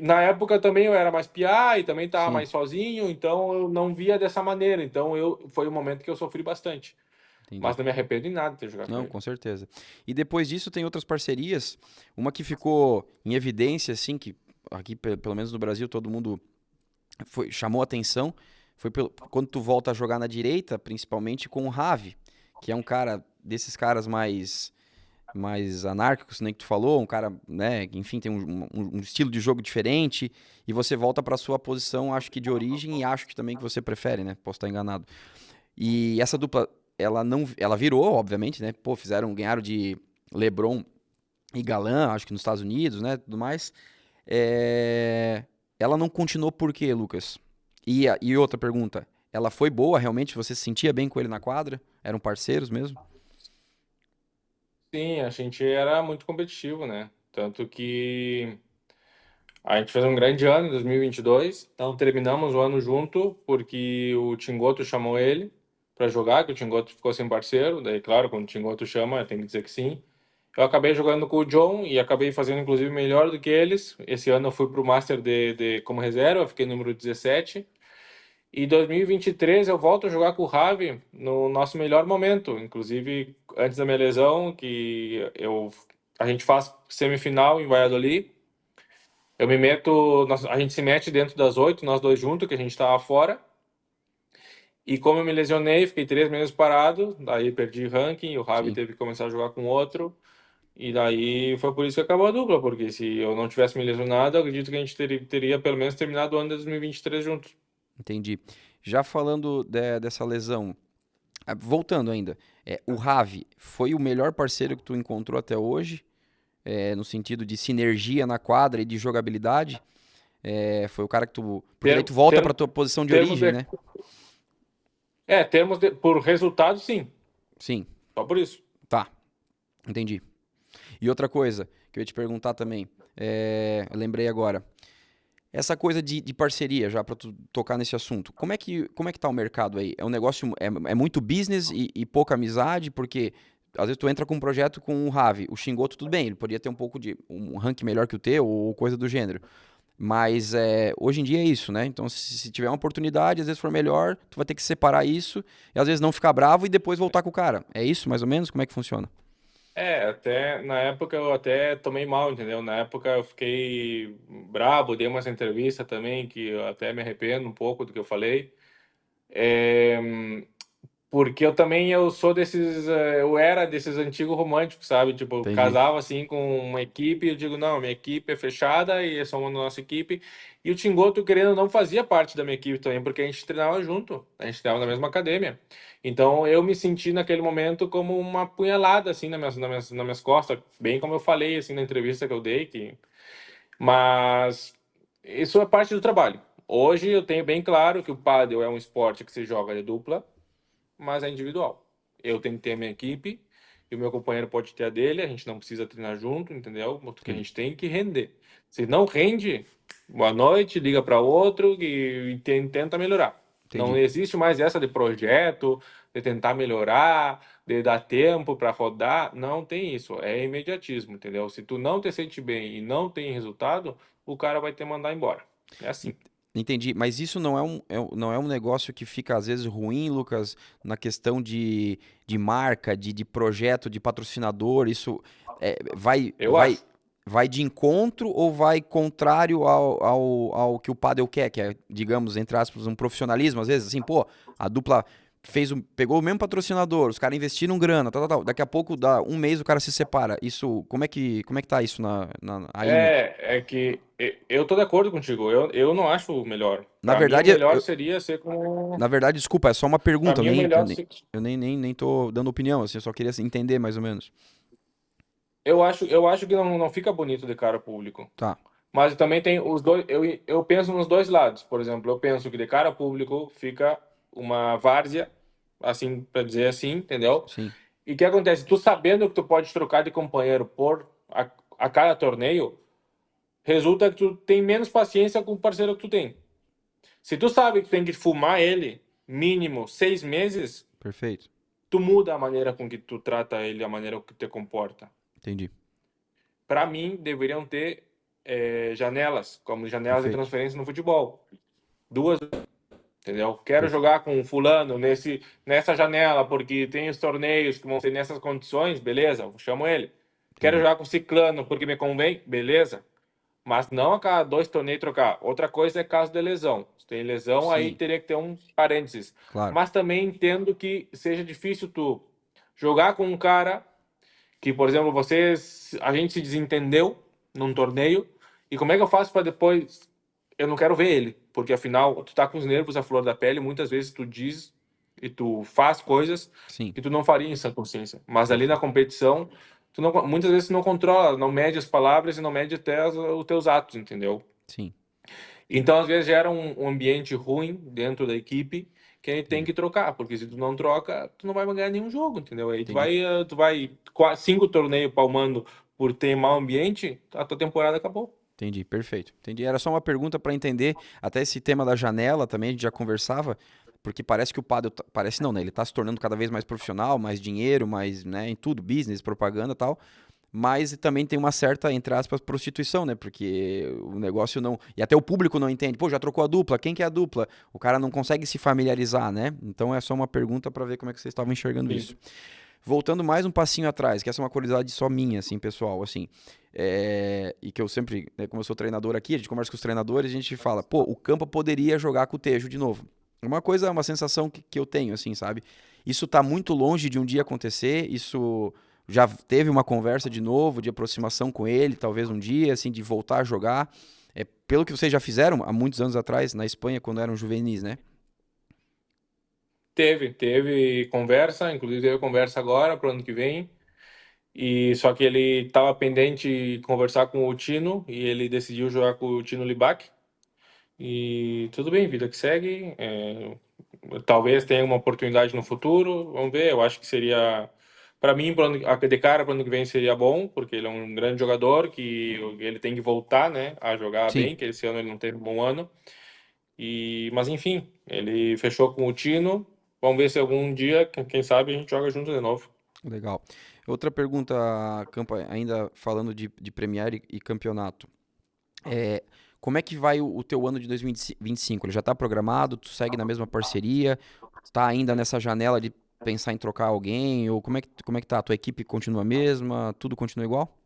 na época também eu era mais piá e também estava Sim, mais sozinho, então eu não via dessa maneira. Então foi um momento que eu sofri bastante. entendi. Mas não me arrependo em nada de ter jogado com Não, ele. com certeza. E depois disso tem outras parcerias. Uma que ficou em evidência, assim, que aqui, pelo menos no Brasil, todo mundo chamou atenção. Foi quando tu volta a jogar na direita, principalmente com o Ravi, que é um cara desses caras mais anárquicos, nem que tu falou, um cara, né, que, enfim, tem um estilo de jogo diferente, e você volta para sua posição, acho que de origem, e acho que também que você prefere, né? Posso estar enganado. E essa dupla, ela não, ela virou, obviamente, né? Pô, ganharam de LeBron e Galã, acho que nos Estados Unidos, né? Tudo mais. É, Ela não continuou por quê, Lucas? E outra pergunta, ela foi boa, realmente? Você se sentia bem com ele na quadra? Eram parceiros mesmo? Sim, a gente era muito competitivo, né? Tanto que a gente fez um grande ano em 2022. Então terminamos o ano junto porque o Tingoto chamou ele para jogar, que o Tingoto ficou sem parceiro. Daí, claro, quando o Tingoto chama, tem que dizer que sim. Eu acabei jogando com o John e acabei fazendo inclusive melhor do que eles. Esse ano eu fui pro Master como reserva, fiquei número 17. E 2023 eu volto a jogar com o Ravi no nosso melhor momento, inclusive antes da minha lesão, a gente faz semifinal em Valladolid. Eu me meto, a gente se mete dentro das 8, nós dois juntos, que a gente estava fora. E como eu me lesionei, fiquei 3 meses parado, daí perdi ranking, o Ravi Sim, teve que começar a jogar com outro. E daí foi por isso que acabou a dupla, porque se eu não tivesse me lesionado, eu acredito que a gente teria pelo menos terminado o ano de 2023 juntos. entendi. Já falando dessa lesão, voltando ainda, o Ravi foi o melhor parceiro que tu encontrou até hoje, no sentido de sinergia na quadra e de jogabilidade? Foi o cara que tu. Porque daí Ter, tu volta pra ter, tua posição de termos origem, de, né? por resultado, sim, Sim, só por isso. tá, entendi. E outra coisa que eu ia te perguntar também, eu lembrei agora. Essa coisa de parceria, já pra tu tocar nesse assunto, como é que tá o mercado aí? É um negócio, é muito business e pouca amizade, porque às vezes tu entra com um projeto com o Ravi, o Shingoto tudo bem, ele poderia ter um pouco de um rank melhor que o teu ou coisa do gênero. Mas hoje em dia é isso, né? Então, se tiver uma oportunidade, às vezes for melhor, tu vai ter que separar isso e às vezes não ficar bravo e depois voltar com o cara. É isso, mais ou menos? Como é que funciona? Até na época eu até tomei mal, entendeu? Na época eu fiquei brabo, dei umas entrevistas também que eu até me arrependo um pouco do que eu falei. É, porque eu sou desses, eu era desses antigos românticos, sabe? Tipo, eu Entendi. casava assim com uma equipe, eu digo, não, minha equipe é fechada e é só uma nossa equipe. E o Tingoto, querendo ou não, fazia parte da minha equipe também, porque a gente treinava junto, a gente treinava na mesma academia. Então eu me senti naquele momento como uma punhalada assim nas minhas costas, bem como eu falei assim na entrevista que eu dei, mas isso é parte do trabalho. Hoje eu tenho bem claro que o pádel é um esporte que se joga de dupla, mas é individual. Eu tenho que ter a minha equipe e o meu companheiro pode ter a dele, a gente não precisa treinar junto, entendeu? Porque a Entendi. gente tem que render. Se não rende, boa noite, liga para outro e tenta melhorar. Não Entendi. existe mais essa de projeto, de tentar melhorar, de dar tempo para rodar. Não tem isso. É imediatismo, entendeu? Se tu não te sente bem e não tem resultado, o cara vai te mandar embora. É En- assim. Entendi, mas isso não é um negócio que fica às vezes ruim, Lucas, na questão de marca, de projeto, de patrocinador, isso vai, Eu acho. vai de encontro ou vai contrário ao que o padel quer, que é, digamos, entre aspas, um profissionalismo, às vezes, assim, pô, a dupla pegou o mesmo patrocinador, os caras investiram grana, tal, tal, tal. Daqui a pouco, dá um mês, o cara se separa. Isso, como é que tá isso aí no... É que eu tô de acordo contigo. Eu não acho o melhor. Na Para mim, o verdade, melhor seria ser com. na verdade, desculpa, é só uma Para pergunta. mim, o melhor. Eu nem tô dando opinião, assim, eu só queria entender mais ou menos. Eu acho que não fica bonito de cara público. Tá, Mas também tem os dois. Eu penso nos dois lados. Por exemplo, eu penso que de cara público fica uma várzea, assim, para dizer assim, entendeu? sim, E o que acontece? Tu sabendo que tu pode trocar de companheiro a cada torneio, resulta que tu tem menos paciência com o parceiro que tu tem. Se tu sabe que tem que fumar ele mínimo 6 meses, perfeito. tu muda a maneira com que tu trata ele, a maneira que te comporta. Entendi, Para mim, deveriam ter janelas, como janelas de perfeito. transferência no futebol. Duas, entendeu? Quero Perfe- jogar com fulano nessa janela, porque tem os torneios que vão ser nessas condições, beleza, eu chamo ele. Quero Entendi, jogar com ciclano porque me convém, beleza. Mas não a cada 2 torneios trocar. Outra coisa é caso de lesão. Se tem lesão, aí sim, teria que ter um parênteses. claro, Mas também entendo que seja difícil tu jogar com um cara que, por exemplo, a gente se desentendeu num torneio, e como é que eu faço para depois eu não quero ver ele, porque afinal tu tá com os nervos à flor da pele, muitas vezes tu diz e tu faz coisas sim, que tu não faria em sã consciência, mas ali na perfeito, competição tu não, muitas vezes tu não controla, não mede as palavras e não mede até os teus atos, entendeu? sim, Então às vezes gera um ambiente ruim dentro da equipe que a gente tem entendi, que trocar, porque se tu não troca, tu não vai ganhar nenhum jogo, entendeu? Aí entendi. tu vai 5 torneios palmando por ter mau ambiente, a tua temporada acabou. Entendi, perfeito. Entendi. Era só uma pergunta para entender, até esse tema da janela também, a gente já conversava, porque parece que o padel, parece não, né? Ele tá se tornando cada vez mais profissional, mais dinheiro, mais, né, em tudo, business, propaganda e tal, mas também tem uma certa, entre aspas, prostituição, né? Porque o negócio não, e até o público não entende, pô, já trocou a dupla, quem que é a dupla? O cara não consegue se familiarizar, né? Então é só uma pergunta para ver como é que vocês estavam enxergando Sim. isso. Voltando mais um passinho atrás, que essa é uma curiosidade só minha, assim, pessoal, assim, e que eu sempre, né, como eu sou treinador aqui, a gente conversa com os treinadores, a gente fala, pô, o Campa poderia jogar com o Tejo de novo. É uma coisa, uma sensação que eu tenho, assim, sabe? Isso tá muito longe de um dia acontecer, isso já teve uma conversa de novo, de aproximação com ele, talvez um dia, assim, de voltar a jogar. Pelo que vocês já fizeram há muitos anos atrás, na Espanha, quando eram juvenis, né? Teve conversa, inclusive teve conversa agora pro ano que vem. E só que ele estava pendente de conversar com o Tino e ele decidiu jogar com o Tino Libac. E tudo bem, vida que segue. Talvez tenha uma oportunidade no futuro. Vamos ver. Eu acho que seria, para mim, de cara para o ano que vem seria bom, porque ele é um grande jogador que ele tem que voltar, né, a jogar Sim, bem, que esse ano ele não teve um bom ano. Mas enfim, ele fechou com o Tino. Vamos ver se algum dia, quem sabe, a gente joga junto de novo. legal. Outra pergunta, Campa, ainda falando de Premier e campeonato. É, como é que vai o teu ano de 2025? Ele já está programado? Tu segue na mesma parceria? Tá ainda nessa janela de pensar em trocar alguém? Ou como é que tá? A tua equipe continua a mesma? Tudo continua igual?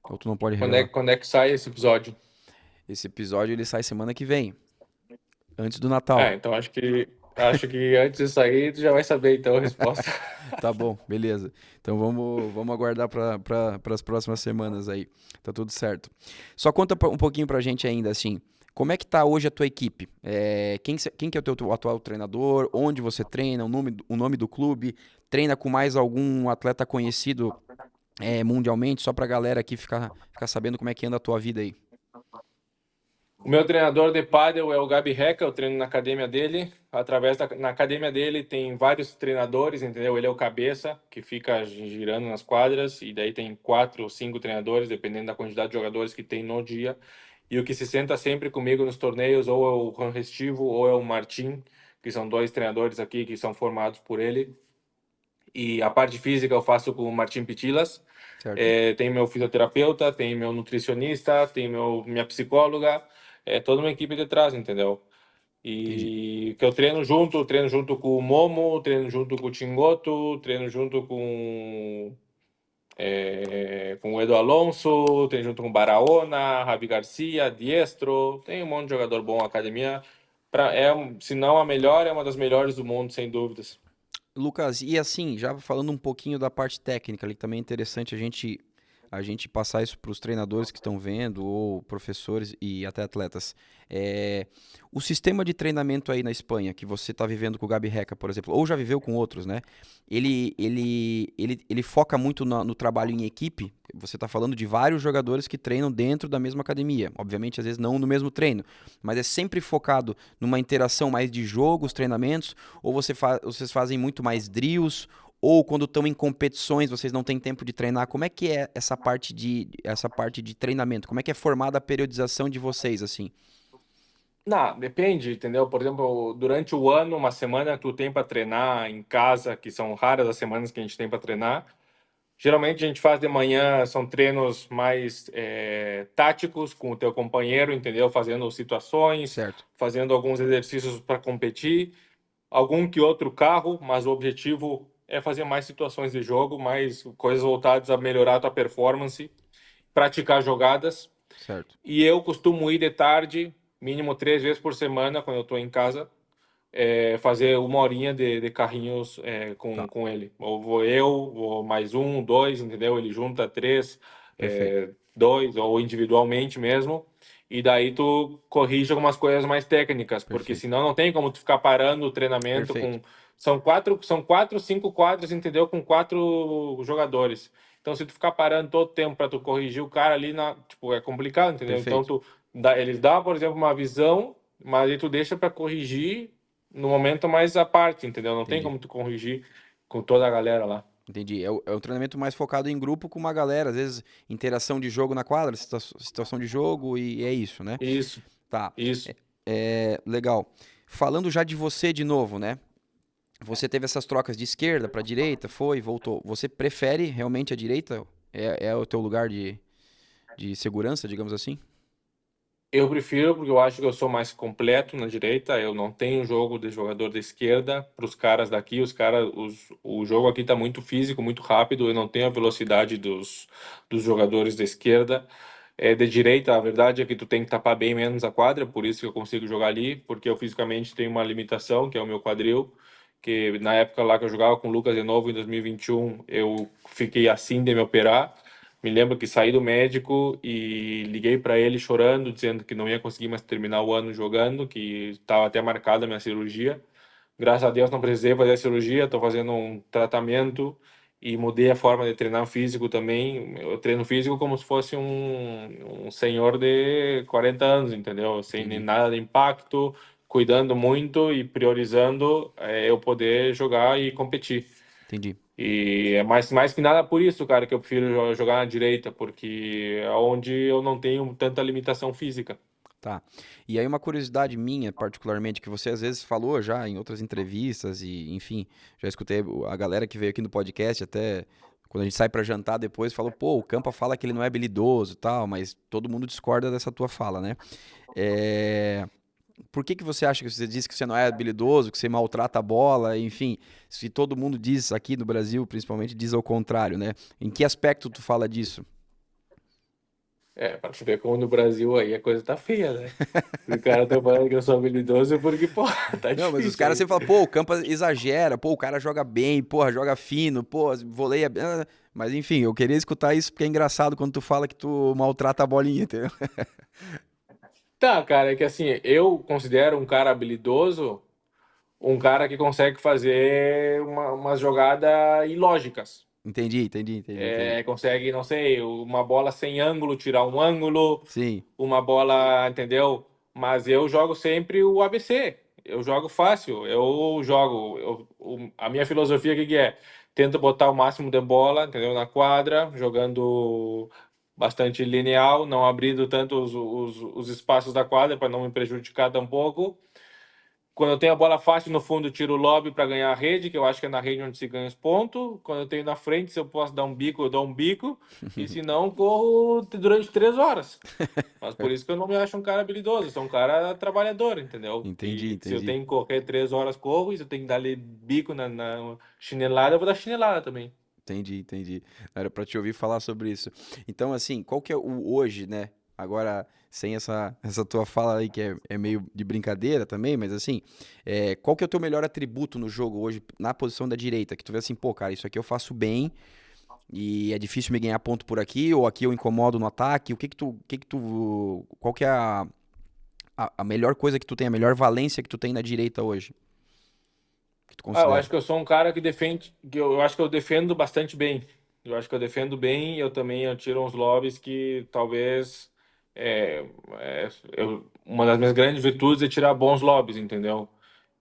Ou tu não pode revelar? Quando é que sai esse episódio? Esse episódio ele sai semana que vem, antes do Natal. Então acho que antes de sair tu já vai saber então a resposta. Tá bom, beleza. Então vamos aguardar para as próximas semanas aí. Tá tudo certo. Só conta um pouquinho pra gente ainda, assim. Como é que tá hoje a tua equipe? Quem que é o teu atual treinador? Onde você treina? O nome do clube? Treina com mais algum atleta conhecido mundialmente? Só pra galera aqui ficar sabendo como é que anda a tua vida aí. O meu treinador de pádel é o Gabi Reca, eu treino na academia dele. Na academia dele tem vários treinadores, entendeu? Ele é o cabeça, que fica girando nas quadras, e daí tem 4 ou 5 treinadores, dependendo da quantidade de jogadores que tem no dia. E o que se senta sempre comigo nos torneios, ou é o Juan Restivo, ou é o Martim, que são 2 treinadores aqui que são formados por ele. E a parte física eu faço com o Martim Pitilas. Certo? Tem meu fisioterapeuta, tem meu nutricionista, tem minha psicóloga, toda uma equipe de trás, entendeu? Entendi. E que eu treino junto com o Momo, treino junto com o Tingoto, treino junto com o Edu Alonso, treino junto com o Barahona, Ravi Garcia, Diestro, tem um monte de jogador bom na academia. Se não a melhor, é uma das melhores do mundo, sem dúvidas. Lucas, e assim, já falando um pouquinho da parte técnica, ali também é interessante a gente passar isso para os treinadores que estão vendo, ou professores e até atletas. É, o sistema de treinamento aí na Espanha, que você está vivendo com o Gabi Reca, por exemplo, ou já viveu com outros, né? Ele foca muito no trabalho em equipe. Você está falando de vários jogadores que treinam dentro da mesma academia. Obviamente, às vezes não no mesmo treino, mas é sempre focado numa interação mais de jogo, os treinamentos, ou vocês fazem muito mais drills, ou quando estão em competições, vocês não têm tempo de treinar. Como é que é essa parte de treinamento? Como é que é formada a periodização de vocês, assim? Não, depende, entendeu? Por exemplo, durante o ano, uma semana tu tem para treinar em casa, que são raras as semanas que a gente tem para treinar. Geralmente a gente faz de manhã, são treinos mais táticos com o teu companheiro, entendeu? Fazendo situações, Certo. fazendo alguns exercícios para competir, algum que outro carro, mas o objetivo é fazer mais situações de jogo, mais coisas voltadas a melhorar a tua performance, praticar jogadas. Certo. E eu costumo ir de tarde, mínimo 3 vezes por semana, quando eu estou em casa, fazer uma horinha de carrinhos com, Tá. com ele. Ou vou eu, vou mais um, dois, entendeu? Ele junta 3, Perfeito. 2, ou individualmente mesmo. E daí tu corrige algumas coisas mais técnicas, porque Perfeito. senão não tem como tu ficar parando o treinamento Perfeito. com. São quatro, 5 quadros, entendeu? Com 4 jogadores. Então, se tu ficar parando todo o tempo para tu corrigir o cara ali, tipo, é complicado, entendeu? Então, Perfeito. eles dão, por exemplo, uma visão, mas aí tu deixa para corrigir no momento mais à parte, entendeu? Não tem Entendi. como tu corrigir com toda a galera lá. Entendi. É um treinamento mais focado em grupo com uma galera, às vezes interação de jogo na quadra, situação de jogo e é isso, né? Isso, Tá. isso. Legal. Falando já de você de novo, né? Você teve essas trocas de esquerda para direita, foi, voltou. Você prefere realmente a direita? É o teu lugar de segurança, digamos assim? Eu prefiro porque eu acho que eu sou mais completo na direita. Eu não tenho jogo de jogador de esquerda para os caras daqui. O jogo aqui está muito físico, muito rápido. Eu não tenho a velocidade dos jogadores de esquerda. De direita, a verdade é que tu tem que tapar bem menos a quadra, por isso que eu consigo jogar ali, porque eu fisicamente tenho uma limitação, que é o meu quadril, que na época lá que eu jogava com o Lucas de novo, em 2021, eu fiquei assim de me operar. Me lembro que saí do médico e liguei para ele chorando, dizendo que não ia conseguir mais terminar o ano jogando, que estava até marcada a minha cirurgia. Graças a Deus não precisei fazer a cirurgia, estou fazendo um tratamento e mudei a forma de treinar físico também. Eu treino físico como se fosse um senhor de 40 anos, entendeu? Sem nem Entendi, nada de impacto, cuidando muito e priorizando eu poder jogar e competir. entendi. E é mais que nada por isso, cara, que eu prefiro jogar na direita, porque é onde eu não tenho tanta limitação física. Tá. E aí uma curiosidade minha, particularmente, que você às vezes falou já em outras entrevistas e, enfim, já escutei a galera que veio aqui no podcast até quando a gente sai pra jantar depois, falou, pô, o Campa fala que ele não é habilidoso e tal, mas todo mundo discorda dessa tua fala, né? É, Por que que você acha que você disse que você não é habilidoso, que você maltrata a bola, enfim, se todo mundo diz aqui no Brasil, principalmente, diz ao contrário, né? Em que aspecto tu fala disso? Pra tu ver como no Brasil aí a coisa tá feia, né? O cara tá falando que eu sou habilidoso porque, pô, tá Não, mas os difícil caras aí. sempre falam, pô, o Campas exagera, pô, o cara joga bem, porra, joga fino, pô, voleia bem. Mas enfim, eu queria escutar isso porque é engraçado quando tu fala que tu maltrata a bolinha, entendeu? Tá, cara, é que assim, eu considero um cara habilidoso um cara que consegue fazer umas jogadas ilógicas. Entendi. Consegue, não sei, uma bola sem ângulo, tirar um ângulo, Sim. uma bola, entendeu? Mas eu jogo sempre o ABC. Eu jogo fácil. Eu jogo. A minha filosofia, o que que é? Tento botar o máximo de bola, entendeu? Na quadra, jogando bastante lineal, não abrindo tanto os espaços da quadra para não me prejudicar tampoco. Quando eu tenho a bola fácil no fundo, eu tiro o lob para ganhar a rede, que eu acho que é na rede onde se ganha os pontos. Quando eu tenho na frente, se eu posso dar um bico, eu dou um bico. E se não, corro durante 3 horas. Mas por isso que eu não me acho um cara habilidoso, eu sou um cara trabalhador, entendeu? E se eu Entendi. tenho que correr 3 horas, corro. E se eu tenho que dar bico na chinelada, eu vou dar chinelada também. Entendi. Era pra te ouvir falar sobre isso. Então, assim, qual que é o hoje, né? Agora, sem essa tua fala aí, que é meio de brincadeira também, mas assim, qual que é o teu melhor atributo no jogo hoje, na posição da direita? Que tu vê assim, pô, cara, isso aqui eu faço bem e é difícil me ganhar ponto por aqui, ou aqui eu incomodo no ataque. Qual que é a melhor coisa que tu tem, a melhor valência que tu tem na direita hoje? Que tu Eu considera? acho que eu sou um cara que defende, eu acho que eu defendo bastante bem. Eu acho que eu defendo bem e eu tiro uns lobbies que talvez uma das minhas grandes virtudes é tirar bons lobbies, entendeu?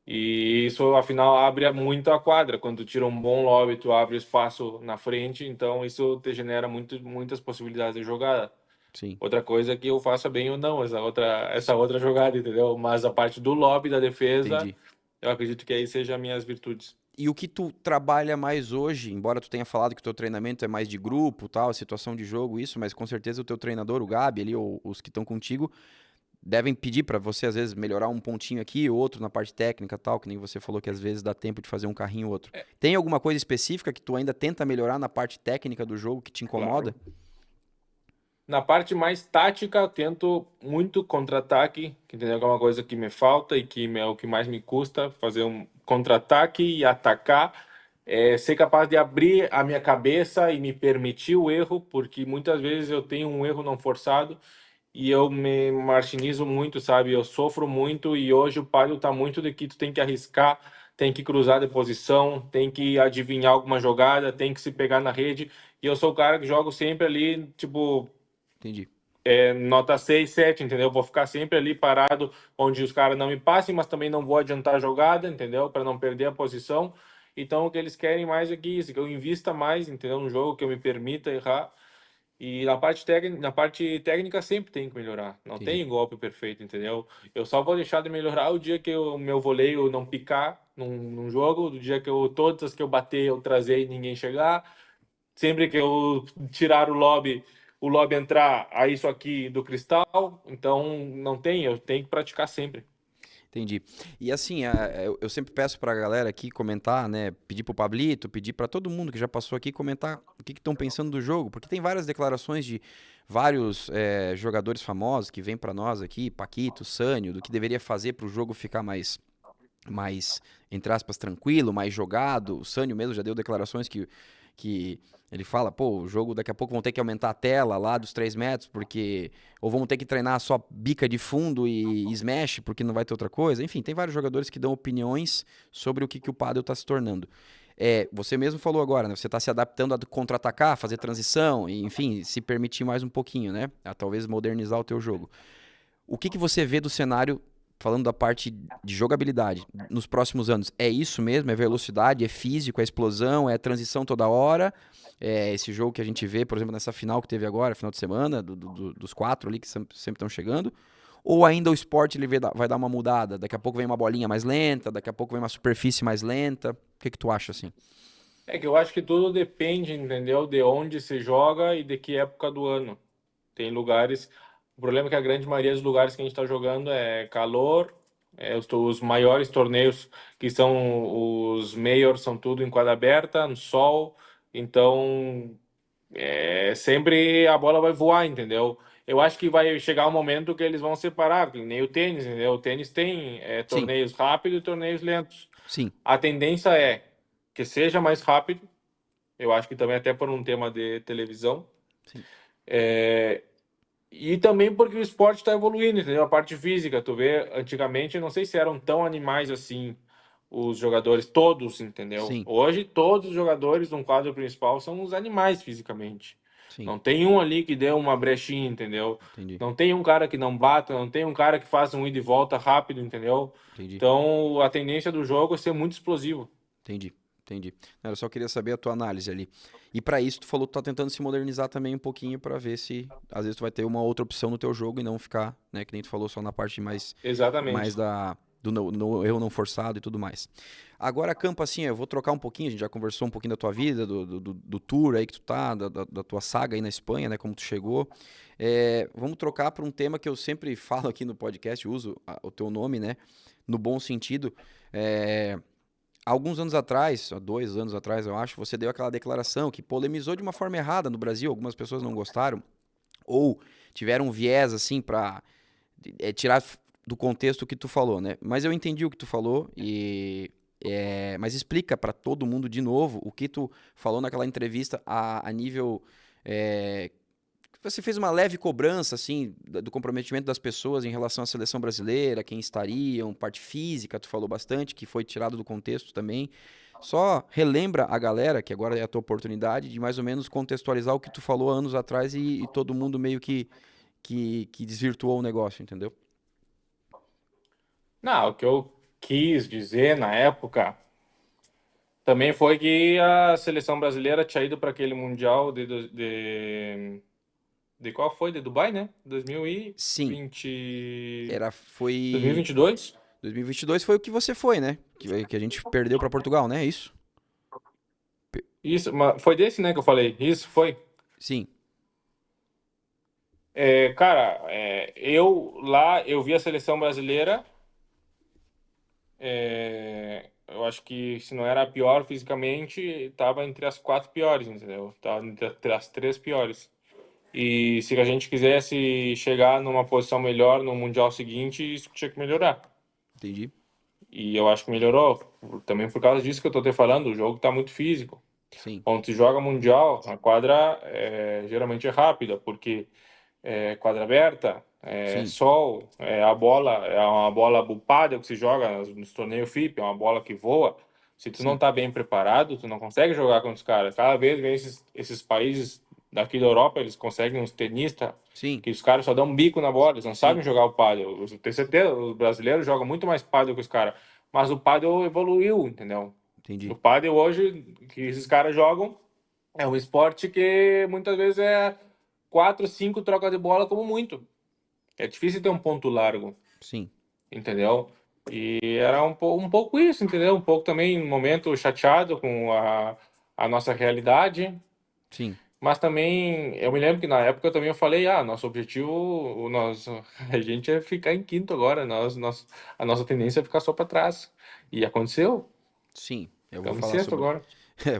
E isso afinal abre muito a quadra. Quando tu tira um bom lobby, tu abre espaço na frente, então isso te genera muitas possibilidades de jogada. Sim, Outra coisa é que eu faça bem ou não essa outra jogada, entendeu? Mas a parte do lobby da defesa, entendi. eu acredito que aí seja as minhas virtudes. E o que tu trabalha mais hoje, embora tu tenha falado que o teu treinamento é mais de grupo, tal, situação de jogo, isso, mas com certeza o teu treinador, o Gabi ali, ou os que estão contigo, devem pedir pra você às vezes melhorar um pontinho aqui, outro na parte técnica, tal, que nem você falou que às vezes dá tempo de fazer um carrinho ou outro. Tem alguma coisa específica que tu ainda tenta melhorar na parte técnica do jogo que te incomoda? Claro. Na parte mais tática, eu tento muito contra-ataque, que entendeu? Que é uma coisa que me falta e que é o que mais me custa, fazer um contra-ataque e atacar. Ser capaz de abrir a minha cabeça e me permitir o erro, porque muitas vezes eu tenho um erro não forçado e eu me martirizo muito, sabe? Eu sofro muito e hoje o pádel tá muito de que tu tem que arriscar, tem que cruzar de posição, tem que adivinhar alguma jogada, tem que se pegar na rede. E eu sou o cara que jogo sempre ali, tipo, Entendi. nota 6 7, entendeu? Vou ficar sempre ali parado onde os caras não me passem, mas também não vou adiantar a jogada, entendeu? Para não perder a posição. Então, o que eles querem mais é que isso, que eu invista mais, entendeu? No jogo, que eu me permita errar. E na parte técnica sempre tem que melhorar. Não Entendi. tem golpe perfeito, entendeu? Eu só vou deixar de melhorar o dia que o meu voleio não picar num jogo, do dia que todas as que eu bater, eu trazer e ninguém chegar. Sempre que eu tirar o lobby entrar a isso aqui do cristal, então não tem, eu tenho que praticar sempre. Entendi. E assim, eu sempre peço pra galera aqui comentar, né? Pedir pro Pablito, pedir pra todo mundo que já passou aqui comentar o que estão pensando do jogo, porque tem várias declarações de vários jogadores famosos que vêm pra nós aqui, Paquito, Sânio, do que deveria fazer pro jogo ficar mais, entre aspas, tranquilo, mais jogado. O Sânio mesmo já deu declarações que ele fala, pô, o jogo daqui a pouco vão ter que aumentar a tela lá dos 3 metros, porque. Ou vamos ter que treinar só bica de fundo e smash, porque não vai ter outra coisa. Enfim, tem vários jogadores que dão opiniões sobre o que o Padel está se tornando. Você mesmo falou agora, né? Você está se adaptando a contra-atacar, fazer transição, e, enfim, se permitir mais um pouquinho, né? A talvez modernizar o teu jogo. O que você vê do cenário, falando da parte de jogabilidade, nos próximos anos? É isso mesmo? É velocidade? É físico? É explosão? É transição toda hora? É esse jogo que a gente vê, por exemplo, nessa final que teve agora, final de semana, dos quatro ali que sempre estão chegando? Ou ainda o esporte ele vai dar uma mudada? Daqui a pouco vem uma bolinha mais lenta, daqui a pouco vem uma superfície mais lenta. O que tu acha assim? É que eu acho que tudo depende, entendeu? De onde se joga e de que época do ano. Tem lugares. O problema é que a grande maioria dos lugares que a gente está jogando é calor, Os maiores torneios, que são os majors, são tudo em quadra aberta, no sol. Então, sempre a bola vai voar, entendeu? Eu acho que vai chegar um momento que eles vão separar, que nem o tênis, entendeu? O tênis tem Sim, torneios rápidos e torneios lentos. sim, A tendência é que seja mais rápido, eu acho que também até por um tema de televisão. sim, É, e também porque o esporte está evoluindo, entendeu? A parte física, tu vê, antigamente, eu não sei se eram tão animais assim os jogadores, todos, entendeu? sim, Hoje, todos os jogadores no quadro principal são os animais fisicamente. sim, Não tem um ali que dê uma brechinha, entendeu? entendi, Não tem um cara que não bata, não tem um cara que faça um ida e volta rápido, entendeu? entendi. Então, a tendência do jogo é ser muito explosivo. Entendi, entendi. Não, eu só queria saber a tua análise ali. E pra isso tu falou que tu tá tentando se modernizar também um pouquinho pra ver se às vezes tu vai ter uma outra opção no teu jogo e não ficar, né, que nem tu falou só na parte mais Exatamente. do no erro não forçado e tudo mais. Agora, Campo, assim, eu vou trocar um pouquinho, a gente já conversou um pouquinho da tua vida, do tour aí que tu tá, da tua saga aí na Espanha, né, como tu chegou. Vamos trocar para um tema que eu sempre falo aqui no podcast, uso o teu nome, né, no bom sentido. É, alguns anos atrás, há 2 anos atrás, eu acho, você deu aquela declaração que polemizou de uma forma errada no Brasil. Algumas pessoas não gostaram ou tiveram um viés assim para tirar do contexto o que tu falou, né? Mas eu entendi o que tu falou mas explica para todo mundo de novo o que tu falou naquela entrevista a nível é, você fez uma leve cobrança, assim, do comprometimento das pessoas em relação à seleção brasileira, quem estariam, parte física, tu falou bastante, que foi tirado do contexto também. Só relembra a galera, que agora é a tua oportunidade, de mais ou menos contextualizar o que tu falou anos atrás e todo mundo meio que desvirtuou o negócio, entendeu? Não, o que eu quis dizer na época também foi que a seleção brasileira tinha ido para aquele Mundial de qual foi? De Dubai, né? Sim, 2020, foi 2022? 2022 foi o que você foi, né? Que a gente perdeu para Portugal, né? É isso? Isso, mas foi desse, né, que eu falei. Isso foi. Sim, Cara, eu vi a seleção brasileira. Eu acho que se não era a pior fisicamente, estava entre as quatro piores, entendeu? Tava entre as três piores. E se a gente quisesse chegar numa posição melhor no Mundial seguinte, isso tinha que melhorar. entendi. E eu acho que melhorou. Também por causa disso que eu tô te falando, o jogo tá muito físico. Sim, Quando se joga Mundial, a quadra geralmente é rápida, porque é quadra aberta, é sim, sol, a bola é uma bola bupada que se joga nos torneios FIP, é uma bola que voa. Se tu não sim, tá bem preparado, tu não consegue jogar com os caras. Cada vez vem esses países daqui da Europa, eles conseguem uns tenistas sim, que os caras só dão um bico na bola, eles não sim, sabem jogar o pádel. Eu tenho certeza, os brasileiros jogam muito mais pádel que os caras, mas o pádel evoluiu, entendeu? O entendi. pádel hoje que esses caras jogam é um esporte que muitas vezes é quatro, cinco trocas de bola como muito. É difícil ter um ponto largo, Sim, entendeu? E era um pouco isso, entendeu? Um pouco também um momento chateado com a nossa realidade, sim. mas também eu me lembro que na época também eu falei, nosso objetivo, a gente é ficar em quinto agora, a nossa tendência é ficar só para trás. E aconteceu, Sim, eu vou estamos em falar sexto sobre. agora.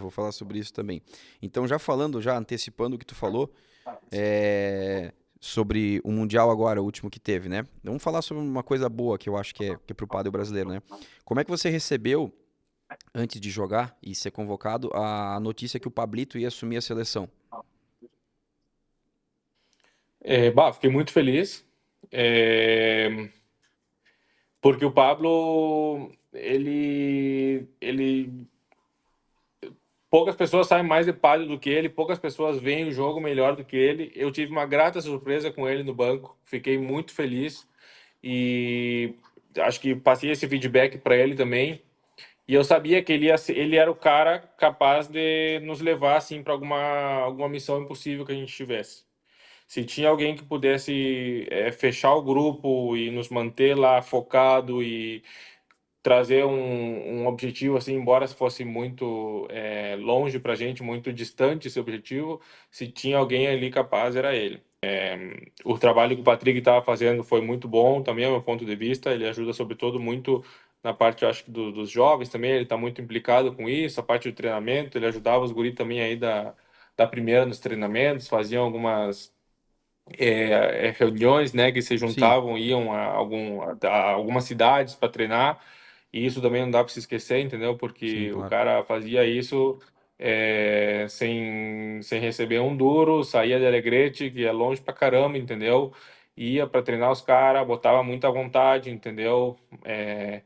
Vou falar sobre isso também. Então, já falando, já antecipando o que tu falou, sobre o Mundial agora, o último que teve, né? Vamos falar sobre uma coisa boa que eu acho que é pro padre brasileiro, né? Como é que você recebeu, antes de jogar e ser convocado, a notícia que o Pablito ia assumir a seleção? Fiquei muito feliz. É, porque o Pablo, ele poucas pessoas sabem mais de pádel do que ele, poucas pessoas veem o jogo melhor do que ele. Eu tive uma grata surpresa com ele no banco, fiquei muito feliz e acho que passei esse feedback para ele também. E eu sabia que ele era o cara capaz de nos levar assim para alguma missão impossível que a gente tivesse. Se tinha alguém que pudesse fechar o grupo e nos manter lá focado e trazer um objetivo assim, embora fosse muito longe para a gente, muito distante esse objetivo, se tinha alguém ali capaz, era ele. O trabalho que o Patrick estava fazendo foi muito bom, também é o meu ponto de vista. Ele ajuda, sobretudo, muito na parte, eu acho, que dos jovens também. Ele está muito implicado com isso, a parte do treinamento. Ele ajudava os guris também aí da primeira nos treinamentos, faziam algumas reuniões, né, que se Sim, juntavam, iam a algumas cidades para treinar. E isso também não dá para se esquecer, entendeu? sim, Porque o claro. cara fazia isso sem receber um duro, saía de Alegrete, que é longe pra caramba, entendeu? Ia para treinar os caras, botava muita vontade, entendeu? É,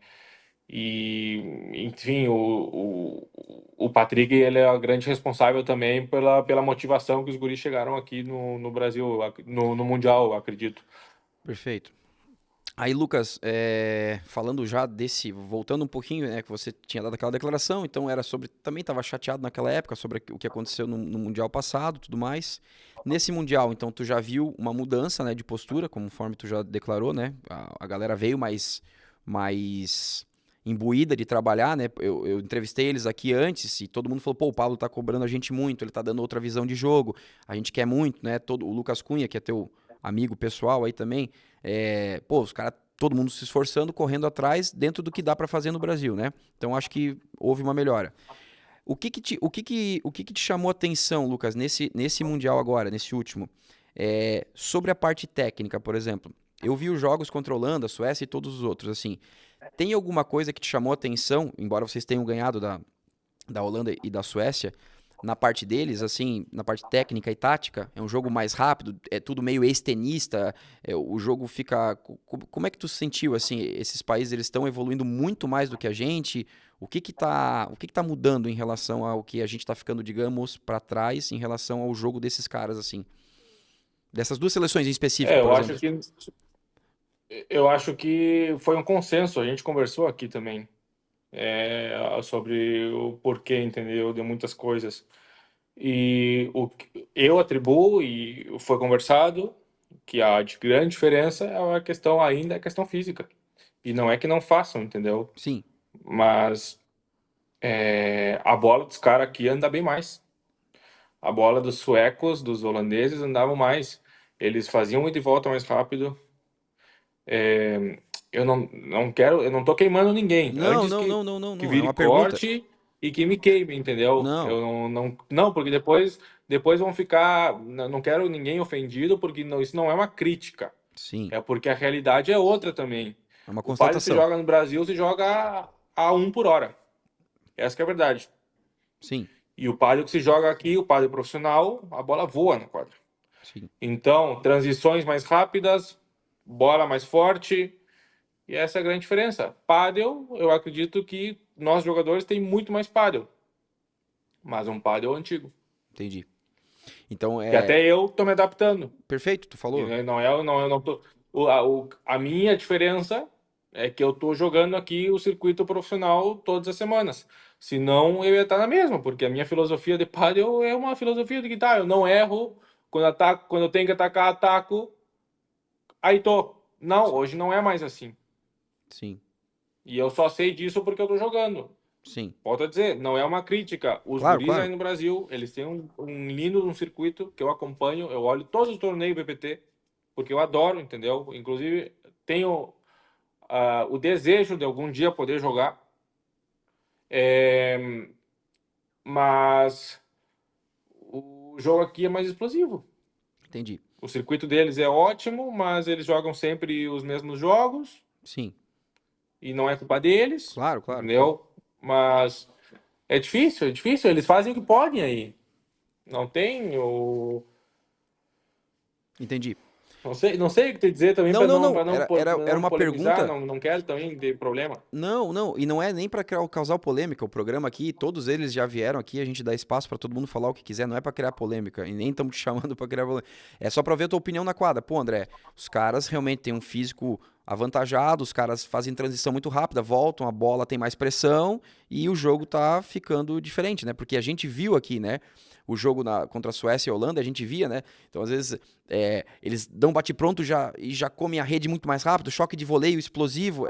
e, enfim, o Patrick, ele é o grande responsável também pela motivação que os guris chegaram aqui no Brasil, no Mundial, eu acredito. Perfeito. Aí, Lucas, falando já voltando um pouquinho, né, que você tinha dado aquela declaração, então era sobre, também estava chateado naquela época sobre o que aconteceu no Mundial passado, tudo mais. Nesse Mundial, então, tu já viu uma mudança, né, de postura, conforme tu já declarou, né? A galera veio mais imbuída de trabalhar, né? Eu entrevistei eles aqui antes e todo mundo falou, pô, o Pablo tá cobrando a gente muito, ele tá dando outra visão de jogo, a gente quer muito, né? O Lucas Cunha, que é teu amigo pessoal aí também, pô, os caras, todo mundo se esforçando, correndo atrás, dentro do que dá para fazer no Brasil, né? Então acho que houve uma melhora. O que que te chamou a atenção, Lucas, nesse Mundial agora, nesse último? Sobre a parte técnica, por exemplo. Eu vi os jogos contra a Holanda, a Suécia e todos os outros, assim. Tem alguma coisa que te chamou a atenção, embora vocês tenham ganhado da Holanda e da Suécia, na parte deles, assim, na parte técnica e tática? É um jogo mais rápido, é tudo meio ex-tenista, o jogo fica... Como é que tu sentiu, assim, esses países, eles estão evoluindo muito mais do que a gente? O que que tá mudando em relação ao que a gente tá ficando, digamos, para trás em relação ao jogo desses caras, assim? Dessas duas seleções em específico, É, por eu acho exemplo. que eu acho que foi um consenso, a gente conversou aqui também, sobre o porquê, entendeu, de muitas coisas. E eu atribuo, e foi conversado, que grande diferença é a questão ainda, é a questão física. E não é que não façam, entendeu? Sim, Mas a bola dos caras aqui anda bem mais. A bola dos suecos, dos holandeses andavam mais. Eles faziam ida e volta mais rápido. Eu não tô queimando ninguém. não, Antes não, não, não, não, que não. É vire uma pergunta. corte e que me queime, entendeu? Não, Eu não, porque depois vão ficar. Não quero ninguém ofendido, porque isso não é uma crítica. sim, É porque a realidade é outra também. é uma O pádel se constatação. joga no Brasil, se joga a um por hora. Essa que é a verdade. Sim, E o pádel que se joga aqui, o pádel profissional, a bola voa na quadra. sim, Então, transições mais rápidas, bola mais forte, e essa é a grande diferença. Pádel, eu acredito que nós jogadores tem muito mais pádel, mas um pádel antigo. entendi. Então, Que até eu tô me adaptando. perfeito, tu E falou. eu não tô. A minha diferença é que eu tô jogando aqui o circuito profissional todas as semanas. Senão eu ia estar na mesma, porque a minha filosofia de pádel é uma filosofia de que tá, eu não erro, quando eu tenho que atacar, ataco, aí tô. Não, hoje não é mais assim. Sim, E eu só sei disso porque eu tô jogando. sim. Volto a dizer, não é uma crítica. Os Claro, guris aí claro. no Brasil, eles têm um lindo um circuito que eu acompanho, eu olho todos os torneios BPT, porque eu adoro, entendeu? Inclusive, tenho o desejo de algum dia poder jogar. É, mas o jogo aqui é mais explosivo. Entendi. O circuito deles é ótimo, mas eles jogam sempre os mesmos jogos Sim, e não é culpa deles, claro, claro. entendeu? Mas é difícil, é difícil. Eles fazem o que podem aí. Não tem o. Entendi. Não sei o que te dizer também Não, para não, não, não. para não, Era não uma polemizar, pergunta. não quero também ter problema. Não, não, e não é nem para causar polêmica. O programa aqui, todos eles já vieram aqui, a gente dá espaço para todo mundo falar o que quiser, não é para criar polêmica, e nem estamos te chamando para criar polêmica. É só para ver a tua opinião na quadra. Pô, André, os caras realmente têm um físico avantajado, os caras fazem transição muito rápida, voltam, a bola tem mais pressão e o jogo tá ficando diferente, né? Porque a gente viu aqui, né? O jogo contra a Suécia e a Holanda, a gente via, né? Então, às vezes, eles dão bate-pronto e já comem a rede muito mais rápido, choque de voleio explosivo.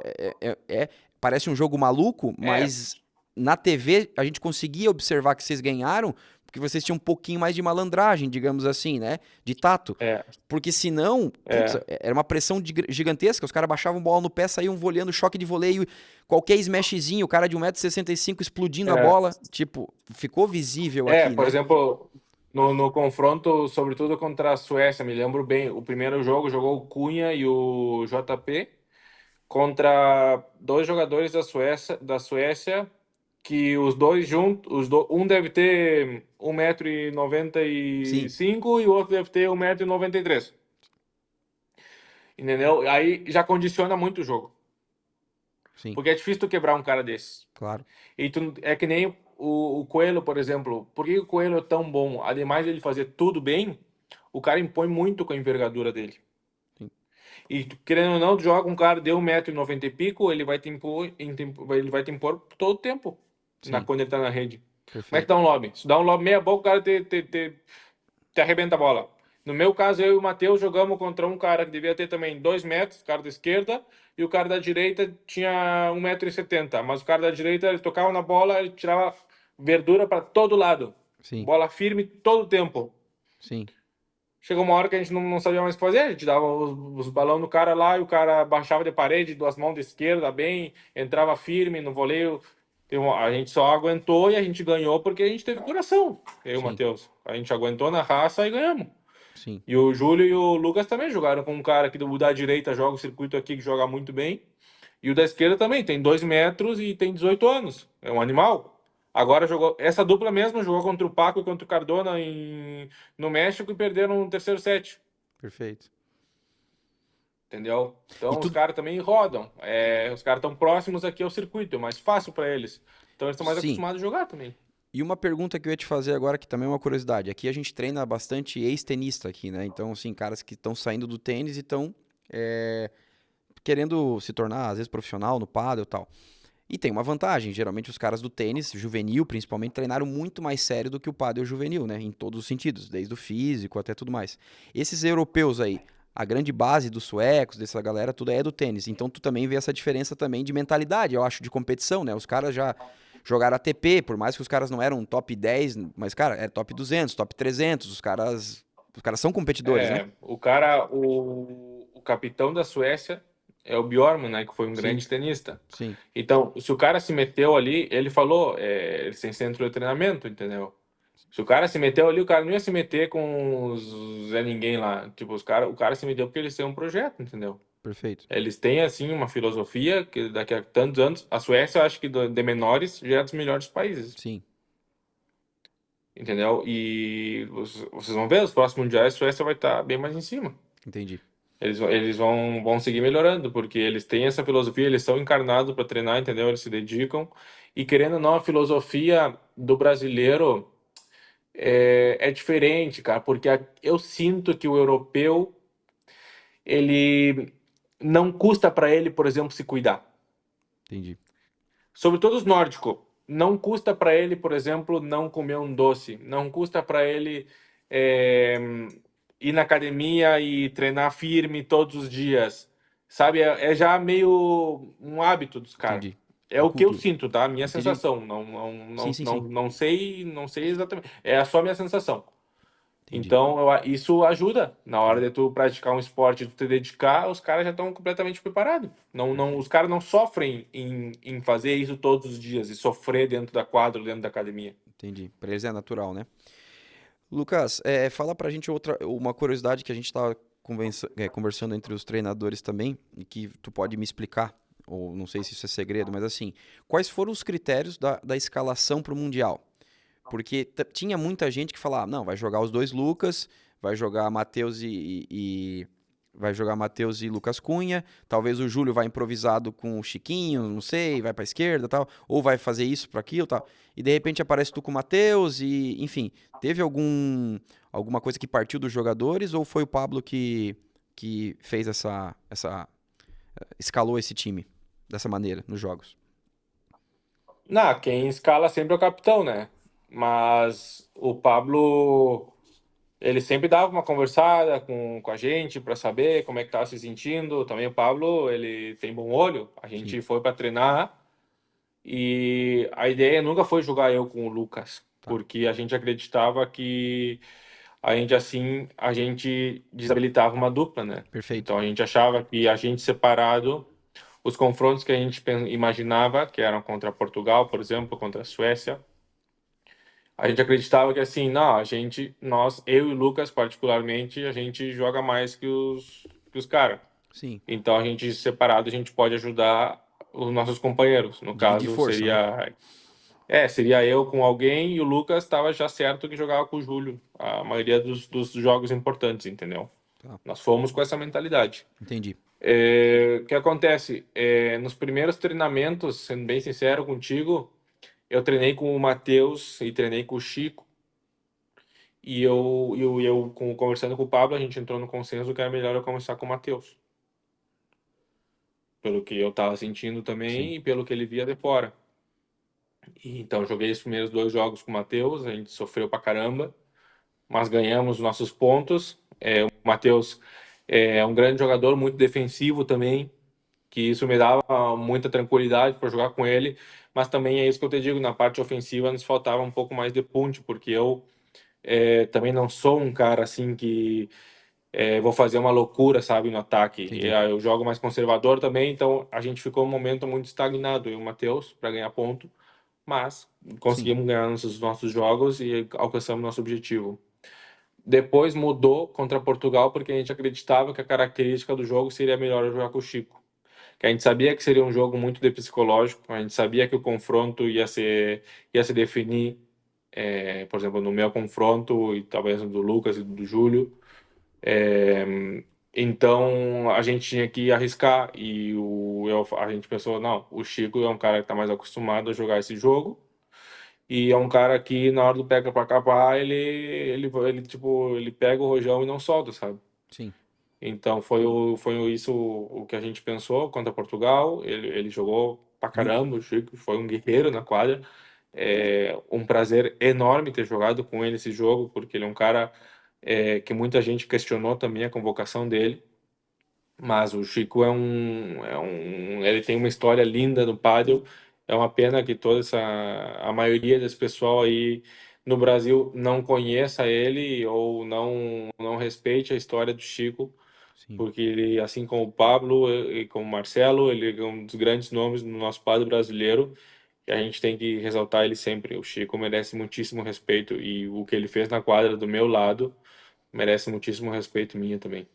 Parece um jogo maluco, É, mas na TV a gente conseguia observar que vocês ganharam, porque vocês tinham um pouquinho mais de malandragem, digamos assim, né? De tato. É, Porque senão, putz, é, era uma pressão gigantesca, os caras baixavam bola no pé, saíam voleando, choque de voleio, qualquer smashzinho, o cara de 1,65 m explodindo a é. bola, tipo, ficou visível aqui, Por né? exemplo, no confronto, sobretudo contra a Suécia, me lembro bem, o primeiro jogo jogou o Cunha e o JP contra dois jogadores da Suécia, que os dois juntos, um deve ter 1,95 m Sim, e o outro deve ter 1,93 m. Entendeu? Aí já condiciona muito o jogo. sim, Porque é difícil tu quebrar um cara desse. claro. E tu, é que nem o Coelho, por exemplo. Por que o Coelho é tão bom? Ademais de ele fazer tudo bem, o cara impõe muito com a envergadura dele. Sim, E querendo ou não, tu joga um cara de 1,90 m e pico, ele vai te impor, ele vai te impor todo o tempo sim, quando ele tá na rede. Como é que perfeito. dá um lobby? Se dá um lobby meia boca, o cara te arrebenta a bola. No meu caso, eu e o Matheus jogamos contra um cara que devia ter também 2 metros, o cara da esquerda, e o cara da direita tinha 1,70 m. Mas o cara da direita, ele tocava na bola, ele tirava verdura para todo lado. Sim, Bola firme todo o tempo. sim, Chegou uma hora que a gente não sabia mais o que fazer, a gente dava os balões no cara lá e o cara baixava de parede, duas mãos de esquerda, bem, entrava firme no voleio. A gente só aguentou e a gente ganhou porque a gente teve coração. Eu e o sim, Matheus. A gente aguentou na raça e ganhamos. sim, E o Júlio e o Lucas também jogaram com um cara que do da direita joga o circuito aqui que joga muito bem. E o da esquerda também, tem 2 metros e tem 18 anos. É um animal. Agora jogou. Essa dupla mesmo jogou contra o Paco e contra o Cardona no México e perderam no terceiro set. perfeito. Entendeu? E Então os tudo, caras também rodam. Os caras estão próximos aqui ao circuito, é mais fácil para eles. Então eles estão mais sim. acostumados a jogar também. E uma pergunta que eu ia te fazer agora, que também é uma curiosidade. Aqui a gente treina bastante ex-tenista aqui, né? Então, assim, caras que estão saindo do tênis e estão querendo se tornar, às vezes, profissional no pádel e tal. E tem uma vantagem, geralmente os caras do tênis, juvenil principalmente, treinaram muito mais sério do que o pádel juvenil, né? Em todos os sentidos, desde o físico até tudo mais. Esses europeus aí, a grande base dos suecos, dessa galera, tudo é do tênis. Então tu também vê essa diferença também de mentalidade, eu acho, de competição, né? Os caras já jogaram ATP, por mais que os caras não eram top 10, mas, cara, é top 200, top 300, os caras são competidores, né? O capitão da Suécia é o Bjorn, né, que foi um Sim, grande tenista. sim, Então, se o cara se meteu ali, ele falou, eles têm centro de treinamento, entendeu? Se o cara se meteu ali, o cara não ia se meter com os Zé Ninguém lá. Tipo, o cara se meteu porque eles têm um projeto, entendeu? perfeito. Eles têm, assim, uma filosofia que daqui a tantos anos, a Suécia, eu acho que de menores, já é dos melhores países, Sim, entendeu? E vocês vão ver, os próximos mundiais, a Suécia vai estar bem mais em cima. entendi. Eles vão seguir melhorando, porque eles têm essa filosofia, eles são encarnados para treinar, entendeu? Eles se dedicam. E querendo ou não, a filosofia do brasileiro é diferente, cara, porque eu sinto que o europeu, ele não custa para ele, por exemplo, se cuidar. Entendi. Sobretudo os nórdicos. Não custa para ele, por exemplo, não comer um doce. Não custa para ele é, ir na academia e treinar firme todos os dias. Sabe? É já meio um hábito dos caras. Entendi. É A o que eu cultura. sinto, tá? Minha Entendi. sensação. Não, não, Sim, não, sim, não, sim. não sei exatamente. É só minha sensação. Entendi. Então, isso ajuda. Na hora de tu praticar um esporte, tu te dedicar, os caras já estão completamente preparados. Não, não, Perfeito. os caras não sofrem em fazer isso todos os dias e sofrer dentro da quadra, dentro da academia. Entendi. Pra eles é natural, né? Lucas, fala pra gente uma curiosidade que a gente tava conversando entre os treinadores também, e que tu pode me explicar, ou não sei se isso é segredo, mas assim, quais foram os critérios da escalação pro Mundial? Porque tinha muita gente que falava, não, vai jogar os dois Lucas, vai jogar Matheus vai jogar Matheus e Lucas Cunha, talvez o Júlio vai improvisado com o Chiquinho, não sei, vai pra esquerda, tal, ou vai fazer isso para aquilo, tal. E de repente aparece tu com o Matheus e, enfim, teve alguma coisa que partiu dos jogadores ou foi o Pablo que fez escalou esse time dessa maneira nos jogos? Não, quem escala sempre é o capitão, né? Mas o Pablo, ele sempre dava uma conversada com a gente para saber como é que tava se sentindo. Também o Pablo, ele tem bom olho. A Sim, gente foi para treinar e a ideia nunca foi jogar eu com o Lucas. Tá. porque a gente acreditava que a gente desabilitava uma dupla, né? Perfeito. Então a gente achava que a gente separado, os confrontos que a gente imaginava, que eram contra Portugal, por exemplo, contra a Suécia, a gente acreditava que assim, não, eu e o Lucas particularmente, a gente joga mais que os caras. Sim. Então a gente separado, a gente pode ajudar os nossos companheiros. No Dividir caso, força, né? seria eu com alguém e o Lucas estava já certo que jogava com o Júlio. A maioria dos jogos importantes, entendeu? Tá. Nós fomos com essa mentalidade. Entendi. O que acontece? Nos primeiros treinamentos, sendo bem sincero contigo, eu treinei com o Matheus e treinei com o Chico. Conversando com o Pablo, a gente entrou no consenso que era melhor eu começar com o Matheus. Pelo que eu estava sentindo Sim. também e pelo que ele via de fora. Então, joguei os primeiros 2 jogos com o Matheus, a gente sofreu pra caramba, mas ganhamos nossos pontos. O Matheus é um grande jogador, muito defensivo também, que isso me dava muita tranquilidade para jogar com ele, mas também é isso que eu te digo, na parte ofensiva nos faltava um pouco mais de punch, porque eu também não sou um cara assim que vou fazer uma loucura, sabe, no ataque. Entendi. Eu jogo mais conservador também, então a gente ficou um momento muito estagnado, eu e o Matheus, para ganhar ponto, mas Sim. conseguimos ganhar nossos jogos e alcançamos nosso objetivo. Depois mudou contra Portugal porque a gente acreditava que a característica do jogo seria melhor eu jogar com o Chico. Que a gente sabia que seria um jogo muito de psicológico, a gente sabia que o confronto ia se definir, por exemplo, no meu confronto e talvez no do Lucas e do Júlio. É, então a gente tinha que arriscar e a gente pensou, não, o Chico é um cara que está mais acostumado a jogar esse jogo e é um cara que na hora do pega para capar ele pega o rojão e não solta, sabe? Sim. Então isso o que a gente pensou contra Portugal. Ele jogou pra E o- caramba, o Chico foi um guerreiro na quadra. É um prazer enorme ter jogado com ele esse jogo, porque ele é um cara que muita gente questionou também a convocação dele. Mas o Chico ele tem uma história linda no pádel. É uma pena que a maioria desse pessoal aí no Brasil não conheça ele ou não respeite a história do Chico, Sim. porque ele, assim como o Pablo e como o Marcelo, ele é um dos grandes nomes no nosso quadro brasileiro e a gente tem que ressaltar ele sempre. O Chico merece muitíssimo respeito e o que ele fez na quadra do meu lado merece muitíssimo respeito minha também.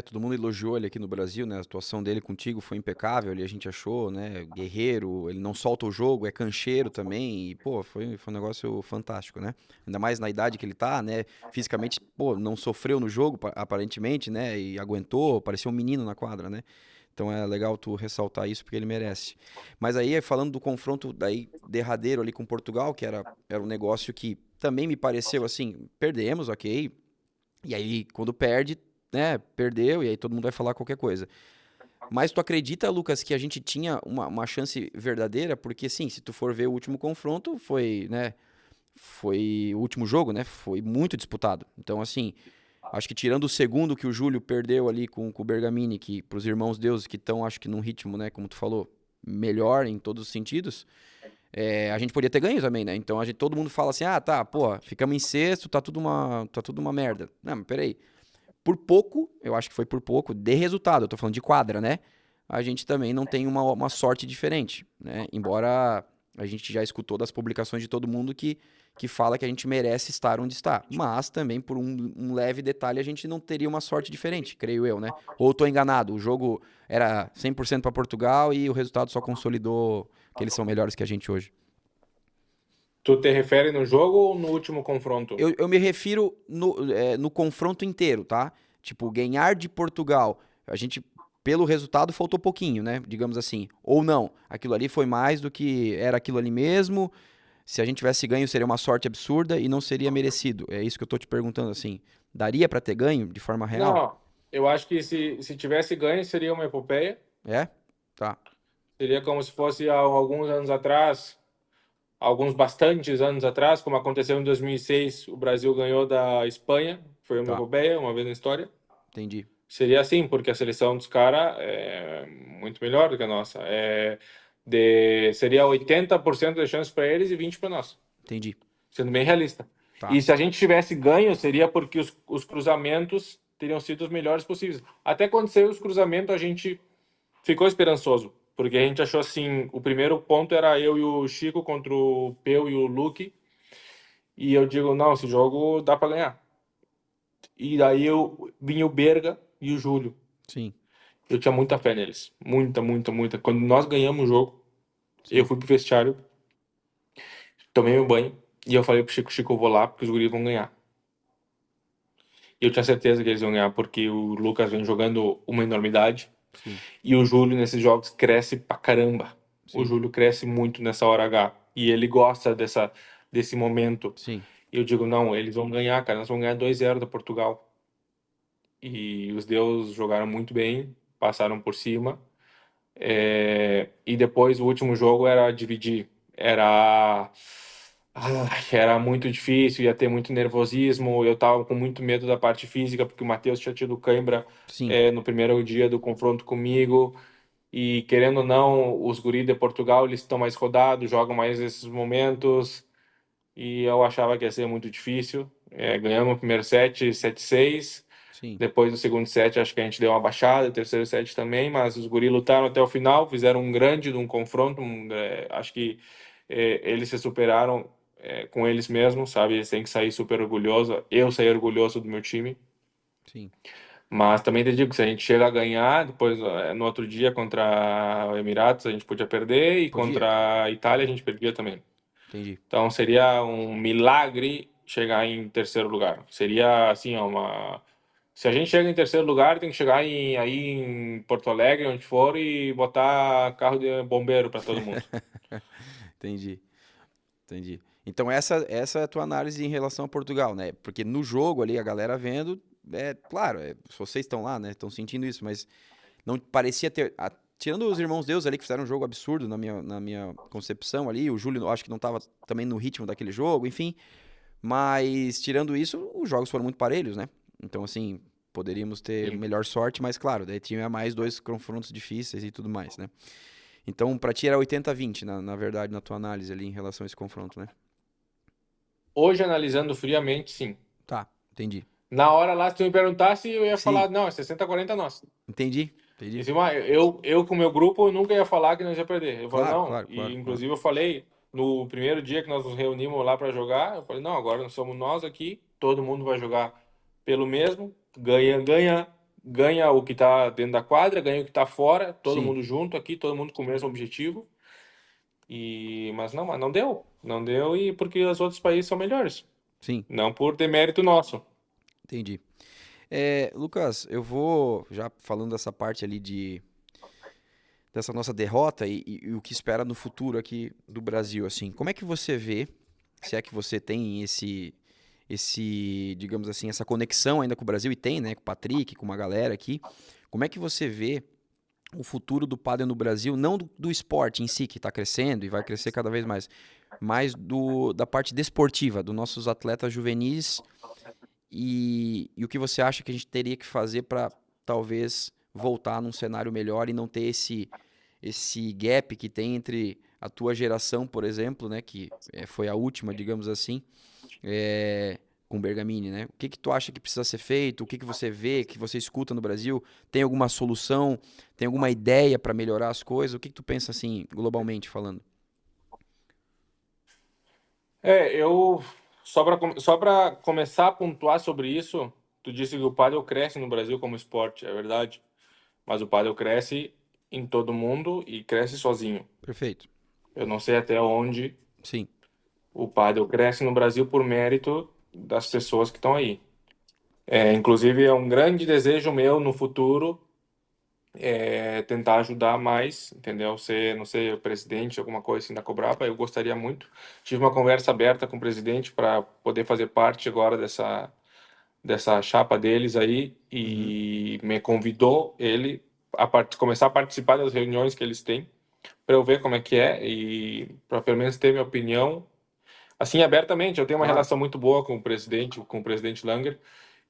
Todo mundo elogiou ele aqui no Brasil, né? A atuação dele contigo foi impecável, ele a gente achou, né? Guerreiro, ele não solta o jogo, é cancheiro também, e, pô, foi um negócio fantástico, né? Ainda mais na idade que ele tá, né? Fisicamente, pô, não sofreu no jogo, aparentemente, né? E aguentou, parecia um menino na quadra, né? Então é legal tu ressaltar isso porque ele merece. Mas aí, falando do confronto daí derradeiro ali com Portugal, que era um negócio que também me pareceu assim, perdemos, ok. E aí, quando perde, né, perdeu, e aí todo mundo vai falar qualquer coisa. Mas tu acredita, Lucas, que a gente tinha uma chance verdadeira? Porque, sim, se tu for ver o último confronto, foi, né, foi o último jogo, né, foi muito disputado. Então, assim, acho que tirando o segundo que o Júlio perdeu ali com o Bergamini, que pros irmãos deuses que estão, acho que num ritmo, né, como tu falou, melhor em todos os sentidos, a gente podia ter ganho também, né? Então todo mundo fala assim, ah, tá, pô, ficamos em sexto, tá tudo uma merda. Não, mas peraí, por pouco, eu acho que foi por pouco, de resultado, eu tô falando de quadra, né? A gente também não tem uma sorte diferente, né? Embora a gente já escutou das publicações de todo mundo que fala que a gente merece estar onde está. Mas também, por um leve detalhe, a gente não teria uma sorte diferente, creio eu, né? Ou tô enganado, o jogo era 100% para Portugal e o resultado só consolidou que eles são melhores que a gente hoje. Tu te refere no jogo ou no último confronto? Eu me refiro no confronto inteiro, tá? Tipo, ganhar de Portugal. A gente, pelo resultado, faltou pouquinho, né? Digamos assim. Ou não. Aquilo ali foi mais do que era aquilo ali mesmo. Se a gente tivesse ganho, seria uma sorte absurda e não seria merecido. É isso que eu tô te perguntando, assim. Daria pra ter ganho de forma real? Não, eu acho que se tivesse ganho seria uma epopeia. É? Tá, Seria como se fosse há alguns anos atrás, alguns bastantes anos atrás, como aconteceu em 2006, o Brasil ganhou da Espanha. Foi uma tá. epopeia, uma vez na história. Entendi. Seria assim, porque a seleção dos caras é muito melhor do que a nossa. Seria 80% de chance para eles e 20% para nós. Entendi. sendo bem realista. Tá. E se a gente tivesse ganho, seria porque os cruzamentos teriam sido os melhores possíveis. Até quando saiu os cruzamentos, a gente ficou esperançoso, porque a gente achou assim, o primeiro ponto era eu e o Chico contra o Peu e o Luke, e eu digo, não, esse jogo dá para ganhar. E daí eu vinha o Berga e o Júlio. Sim, Eu tinha muita fé neles. Muita, muita, muita. Quando nós ganhamos o jogo, eu sim, fui pro vestiário, tomei meu banho, e eu falei pro Chico, Chico, eu vou lá porque os guris vão ganhar. E eu tinha certeza que eles iam ganhar, porque o Lucas vem jogando uma enormidade, sim, e o Júlio nesses jogos cresce pra caramba. O sim, Júlio cresce muito nessa hora H. E ele gosta desse momento. sim, E eu digo, não, eles vão ganhar, cara. Nós vamos ganhar 2-0 da Portugal. E os Deus jogaram muito bem, passaram por cima. E depois o último jogo era dividir. Era muito difícil, ia ter muito nervosismo. Eu tava com muito medo da parte física, porque o Matheus tinha tido cãibra, sim, no primeiro dia do confronto comigo. E querendo ou não, os guris de Portugal, eles estão mais rodados, jogam mais esses momentos. E eu achava que ia ser muito difícil. Ganhamos o primeiro set, 7-6. sim, Depois do segundo set, acho que a gente deu uma baixada, o terceiro set também, mas os guris lutaram até o final, fizeram um grande de um confronto. Acho que eles se superaram com eles mesmos, sabe? Eles têm que sair super orgulhoso. Eu saí orgulhoso do meu time. sim. Mas também te digo que se a gente chega a ganhar, depois no outro dia contra o Emirados a gente podia perder e Podia? contra a Itália a gente perdia também. Entendi. Então seria um milagre chegar em terceiro lugar. Seria assim, ó, uma. Se a gente chega em terceiro lugar, tem que chegar aí em Porto Alegre, onde for, e botar carro de bombeiro para todo mundo. Entendi, entendi. Então essa é a tua análise em relação a Portugal, né? Porque no jogo ali, a galera vendo, claro, se vocês estão lá, né? Estão sentindo isso, mas não parecia ter. Tirando os irmãos Deus ali que fizeram um jogo absurdo na minha concepção ali, o Júlio eu acho que não estava também no ritmo daquele jogo, enfim. Mas tirando isso, os jogos foram muito parelhos, né? Então, assim, poderíamos ter Sim. melhor sorte, mas claro, daí tinha mais dois confrontos difíceis e tudo mais, né? Então, pra ti era 80-20, na verdade, na tua análise ali em relação a esse confronto, né? Hoje, analisando friamente, sim. Tá, entendi. Na hora lá, se tu me perguntasse, eu ia Sim, falar, não, é 60-40 nosso. entendi, Em entendi. cima, eu com o meu grupo, eu nunca ia falar que nós ia perder. Eu falei, Claro, não. claro, E claro, claro. inclusive eu falei, no primeiro dia que nós nos reunimos lá para jogar, eu falei, não, agora nós somos nós aqui, todo mundo vai jogar pelo mesmo, ganha o que tá dentro da quadra, ganha o que tá fora, todo Sim, mundo junto aqui, todo mundo com o mesmo objetivo. Mas não deu. Não deu e porque os outros países são melhores. sim, Não por demérito nosso. entendi. Lucas, eu vou já falando dessa parte ali dessa nossa derrota e o que espera no futuro aqui do Brasil, assim. Como é que você vê, se é que você tem digamos assim, essa conexão ainda com o Brasil e tem, né, com o Patrick, com uma galera aqui. Como é que você vê o futuro do pádel no Brasil, não do esporte em si, que está crescendo e vai crescer cada vez mais, mas da parte desportiva, dos nossos atletas juvenis e o que você acha que a gente teria que fazer para talvez voltar num cenário melhor e não ter esse gap que tem entre a tua geração, por exemplo, né, que foi a última, digamos assim, é, com o Bergamini, né? O que que tu acha que precisa ser feito? O que que você vê, que você escuta no Brasil? Tem alguma solução? Tem alguma ideia para melhorar as coisas? O que que tu pensa assim, globalmente falando? Eu só para começar a pontuar sobre isso, tu disse que o pádel cresce no Brasil como esporte, é verdade, mas o pádel cresce em todo mundo e cresce sozinho. Perfeito. Eu não sei até onde Sim. o pádel cresce no Brasil por mérito das Sim. pessoas que estão aí. Inclusive é um grande desejo meu no futuro tentar ajudar mais, entendeu? Ser, não sei, o presidente, alguma coisa assim da Cobrapa, eu gostaria muito. Tive uma conversa aberta com o presidente para poder fazer parte agora dessa chapa deles aí Uhum. e me convidou ele começar a participar das reuniões que eles têm para eu ver como é que é e para pelo menos ter minha opinião assim abertamente. Eu tenho uma Claro. relação muito boa com o presidente Langer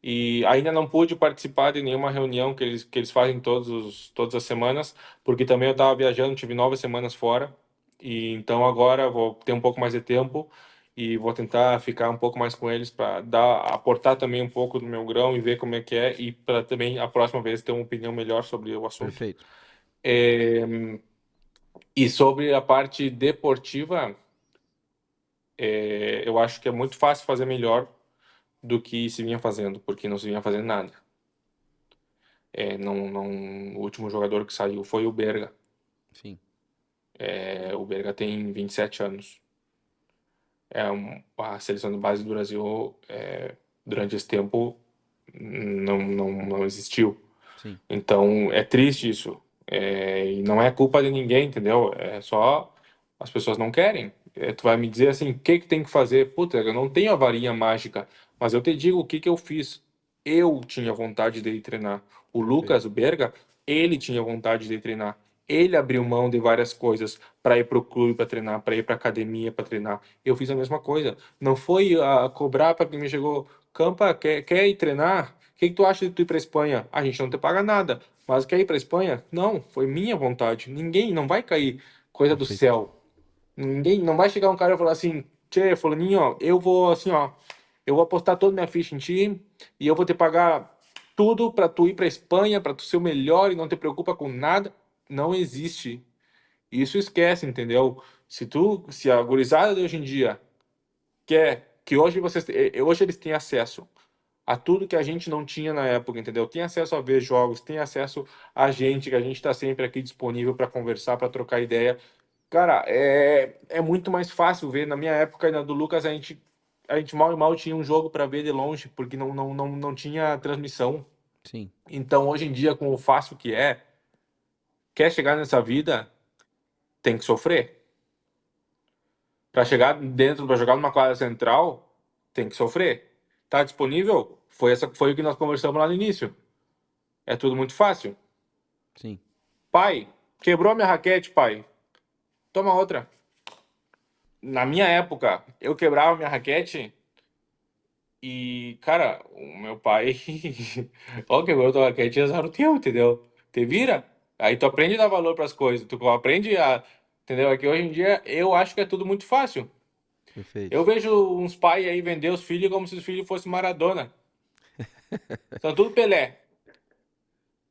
e ainda não pude participar de nenhuma reunião que eles fazem todas as semanas, porque também eu estava viajando, tive 9 semanas fora, e então agora vou ter um pouco mais de tempo e vou tentar ficar um pouco mais com eles para aportar também um pouco do meu grão e ver como é que é, e para também a próxima vez ter uma opinião melhor sobre o assunto. Perfeito. É, e sobre a parte deportiva, eu acho que é muito fácil fazer melhor do que se vinha fazendo, porque não se vinha fazendo nada. O último jogador que saiu foi o Berga. Sim. O Berga tem 27 anos. A seleção de base do Brasil, durante esse tempo, não existiu. Sim. Então, é triste isso. E não é culpa de ninguém, entendeu? É só as pessoas não querem. Tu vai me dizer assim, o que que tem que fazer? Puta, eu não tenho a varinha mágica, mas eu te digo o que que eu fiz. Eu tinha vontade de ir treinar. O Perfeito. Lucas, o Berga, ele tinha vontade de ir treinar. Ele abriu mão de várias coisas para ir pro clube para treinar, para ir para academia para treinar. Eu fiz a mesma coisa. Não foi a cobrar para quem me chegou, Campa, quer ir treinar? O que que tu acha de tu ir para Espanha? A gente não te paga nada, mas quer ir para Espanha? Não, foi minha vontade. Ninguém, não vai cair coisa do Perfeito. céu. Ninguém, não vai chegar um cara e falar assim, tchê, fulaninho, ó, eu vou assim, ó, eu vou apostar toda minha ficha em ti e eu vou te pagar tudo para tu ir para Espanha, para tu ser o melhor e não te preocupa com nada. Não existe. Isso esquece, entendeu? Se a gurizada de hoje em dia quer que hoje eles têm acesso a tudo que a gente não tinha na época, entendeu? Tem acesso a ver jogos, tem acesso a gente, que a gente está sempre aqui disponível para conversar, para trocar ideia. Cara, é muito mais fácil ver. Na minha época e na do Lucas, a gente mal e mal tinha um jogo para ver de longe, porque não tinha transmissão. Sim. Então, hoje em dia, com o fácil que quer chegar nessa vida, tem que sofrer. Para chegar dentro, para jogar numa quadra central, tem que sofrer. Tá disponível? Foi o que nós conversamos lá no início. É tudo muito fácil. Sim. Pai, quebrou minha raquete, pai. Toma outra. Na minha época, eu quebrava minha raquete e, cara, o meu pai. Ó, quebrou tua raquete e azar o teu, entendeu? Te vira. Aí tu aprende a dar valor pras coisas. Tu aprende a. Entendeu? É que hoje em dia eu acho que é tudo muito fácil. Perfeito. Eu vejo uns pais aí vender os filhos como se os filhos fossem Maradona. São tudo Pelé.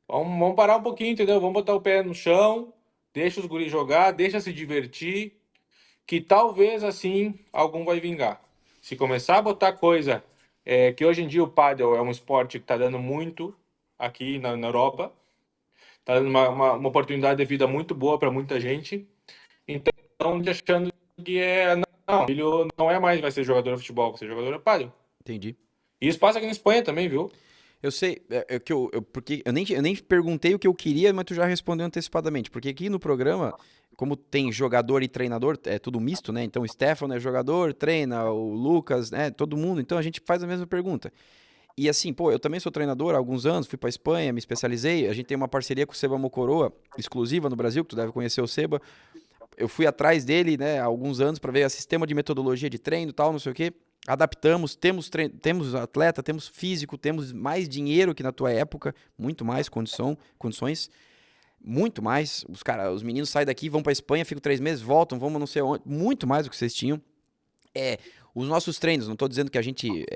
Vamos parar um pouquinho, entendeu? Vamos botar o pé no chão, deixa os guris jogar, deixa se divertir, que talvez assim algum vai vingar. Se começar a botar coisa, que hoje em dia o pádel é um esporte que está dando muito aqui na Europa, está dando uma oportunidade de vida muito boa para muita gente. Então, achando que não, o filho não é mais vai ser jogador de futebol, vai ser jogador de pádel. Entendi. E isso passa aqui na Espanha também, viu? Eu sei, que porque eu nem perguntei o que eu queria, mas tu já respondeu antecipadamente. Porque aqui no programa, como tem jogador e treinador, é tudo misto, né? Então o Stefano é jogador, treina, o Lucas, né? Todo mundo. Então a gente faz a mesma pergunta. E assim, pô, eu também sou treinador há alguns anos, fui pra Espanha, me especializei. A gente tem uma parceria com o Seba Mocoroa, exclusiva no Brasil, que tu deve conhecer o Seba. Eu fui atrás dele, né, há alguns anos para ver o sistema de metodologia de treino, tal, não sei o quê. Adaptamos, temos atleta, temos físico, temos mais dinheiro que na tua época, muito mais condições, muito mais. Os meninos saem daqui, vão para Espanha, ficam 3 meses, voltam, vamos não sei onde, muito mais do que vocês tinham. Os nossos treinos, não estou dizendo que a gente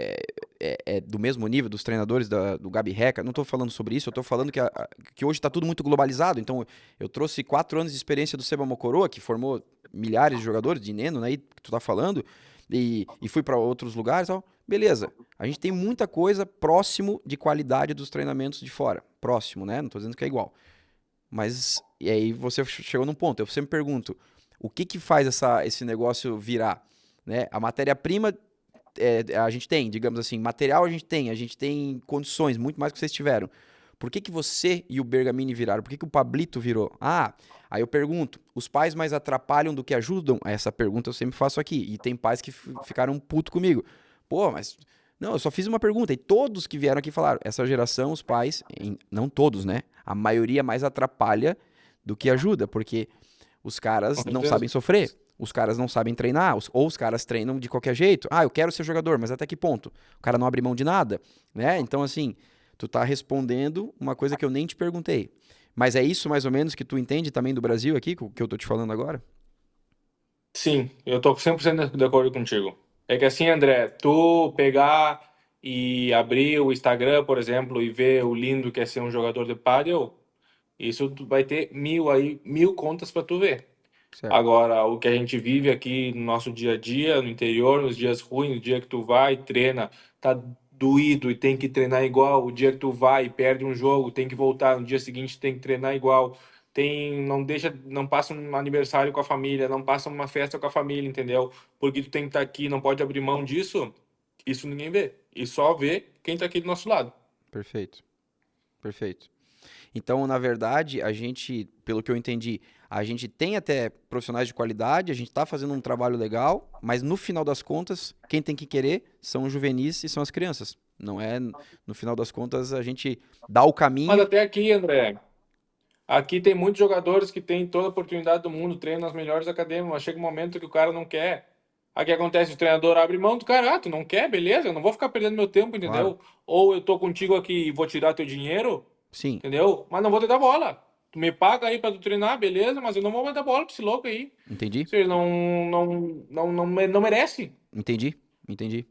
é do mesmo nível dos treinadores do Gabi Reca, não estou falando sobre isso, eu estou falando que hoje está tudo muito globalizado. Então, eu trouxe 4 anos de experiência do Seba Mocoroa, que formou milhares de jogadores, de Neno, né, que tu tá falando, e fui para outros lugares e tal. Beleza, a gente tem muita coisa próximo de qualidade dos treinamentos de fora. Próximo, né? Não estou dizendo que é igual. Mas, e aí você chegou num ponto, eu sempre pergunto, o que faz esse negócio virar? Né? A matéria-prima a gente tem, digamos assim, material a gente tem condições, muito mais que vocês tiveram. Por que você e o Bergamini viraram? Por que o Pablito virou? Aí eu pergunto, os pais mais atrapalham do que ajudam? Essa pergunta eu sempre faço aqui. E tem pais que ficaram puto comigo. Pô, mas... Não, eu só fiz uma pergunta e todos que vieram aqui falaram, essa geração, os pais, não todos, né? A maioria mais atrapalha do que ajuda, porque os Com caras não sabem certeza. sofrer, os caras não sabem treinar, ou os caras treinam de qualquer jeito. Eu quero ser jogador, mas até que ponto? O cara não abre mão de nada, né? Então, assim, tu tá respondendo uma coisa que eu nem te perguntei. Mas é isso mais ou menos que tu entende também do Brasil aqui, que eu tô te falando agora? Sim, eu tô 100% de acordo contigo. É que assim, André, tu pegar e abrir o Instagram, por exemplo, e ver o lindo que é ser um jogador de pádel, isso tu vai ter mil aí, mil contas para tu ver. Certo. Agora, o que a gente vive aqui no nosso dia a dia, no interior, nos dias ruins, no dia que tu vai, treina, tá doído e tem que treinar igual, o dia que tu vai e perde um jogo, tem que voltar, no dia seguinte tem que treinar igual. Não deixa, não passa um aniversário com a família, não passa uma festa com a família, entendeu? Porque tu tem que estar aqui, não pode abrir mão disso. Isso ninguém vê. E só vê quem tá aqui do nosso lado. Perfeito, perfeito. Então, na verdade, a gente, pelo que eu entendi, a gente tem até profissionais de qualidade, a gente está fazendo um trabalho legal, mas no final das contas, quem tem que querer são os juvenis e são as crianças. Não é, no final das contas, a gente dá o Mas caminho. até aqui, André, aqui tem muitos jogadores que têm toda a oportunidade do mundo, treinam nas melhores academias, mas chega um momento que o cara não quer. Aí o que acontece? O treinador abre mão do cara, tu não quer, beleza, eu não vou ficar perdendo meu tempo, Claro, entendeu? Ou eu tô contigo aqui e vou tirar teu dinheiro, sim, entendeu? Mas não vou te dar bola. Tu me paga aí pra tu treinar, beleza, mas eu não vou mais dar bola pra esse louco aí. entendi, Você não merece. entendi, entendi.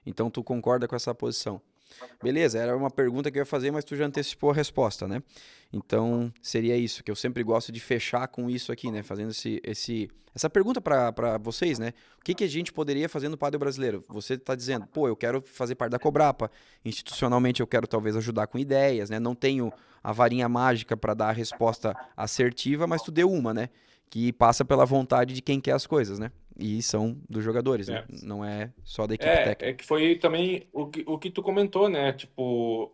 Então, tu concorda com essa posição. Beleza, era uma pergunta que eu ia fazer, mas tu já antecipou a resposta, né? Então, seria isso, que eu sempre gosto de fechar com isso aqui, né? Fazendo essa pergunta para vocês, né? O que que a gente poderia fazer no Padel brasileiro? Você está dizendo, pô, eu quero fazer parte da Cobrapa, institucionalmente eu quero talvez ajudar com ideias, né? Não tenho a varinha mágica para dar a resposta assertiva, mas tu deu uma, né? Que passa pela vontade de quem quer as coisas, né? E são dos jogadores, né? É, Não é só da equipe é técnica. que foi também o que tu comentou, né? Tipo,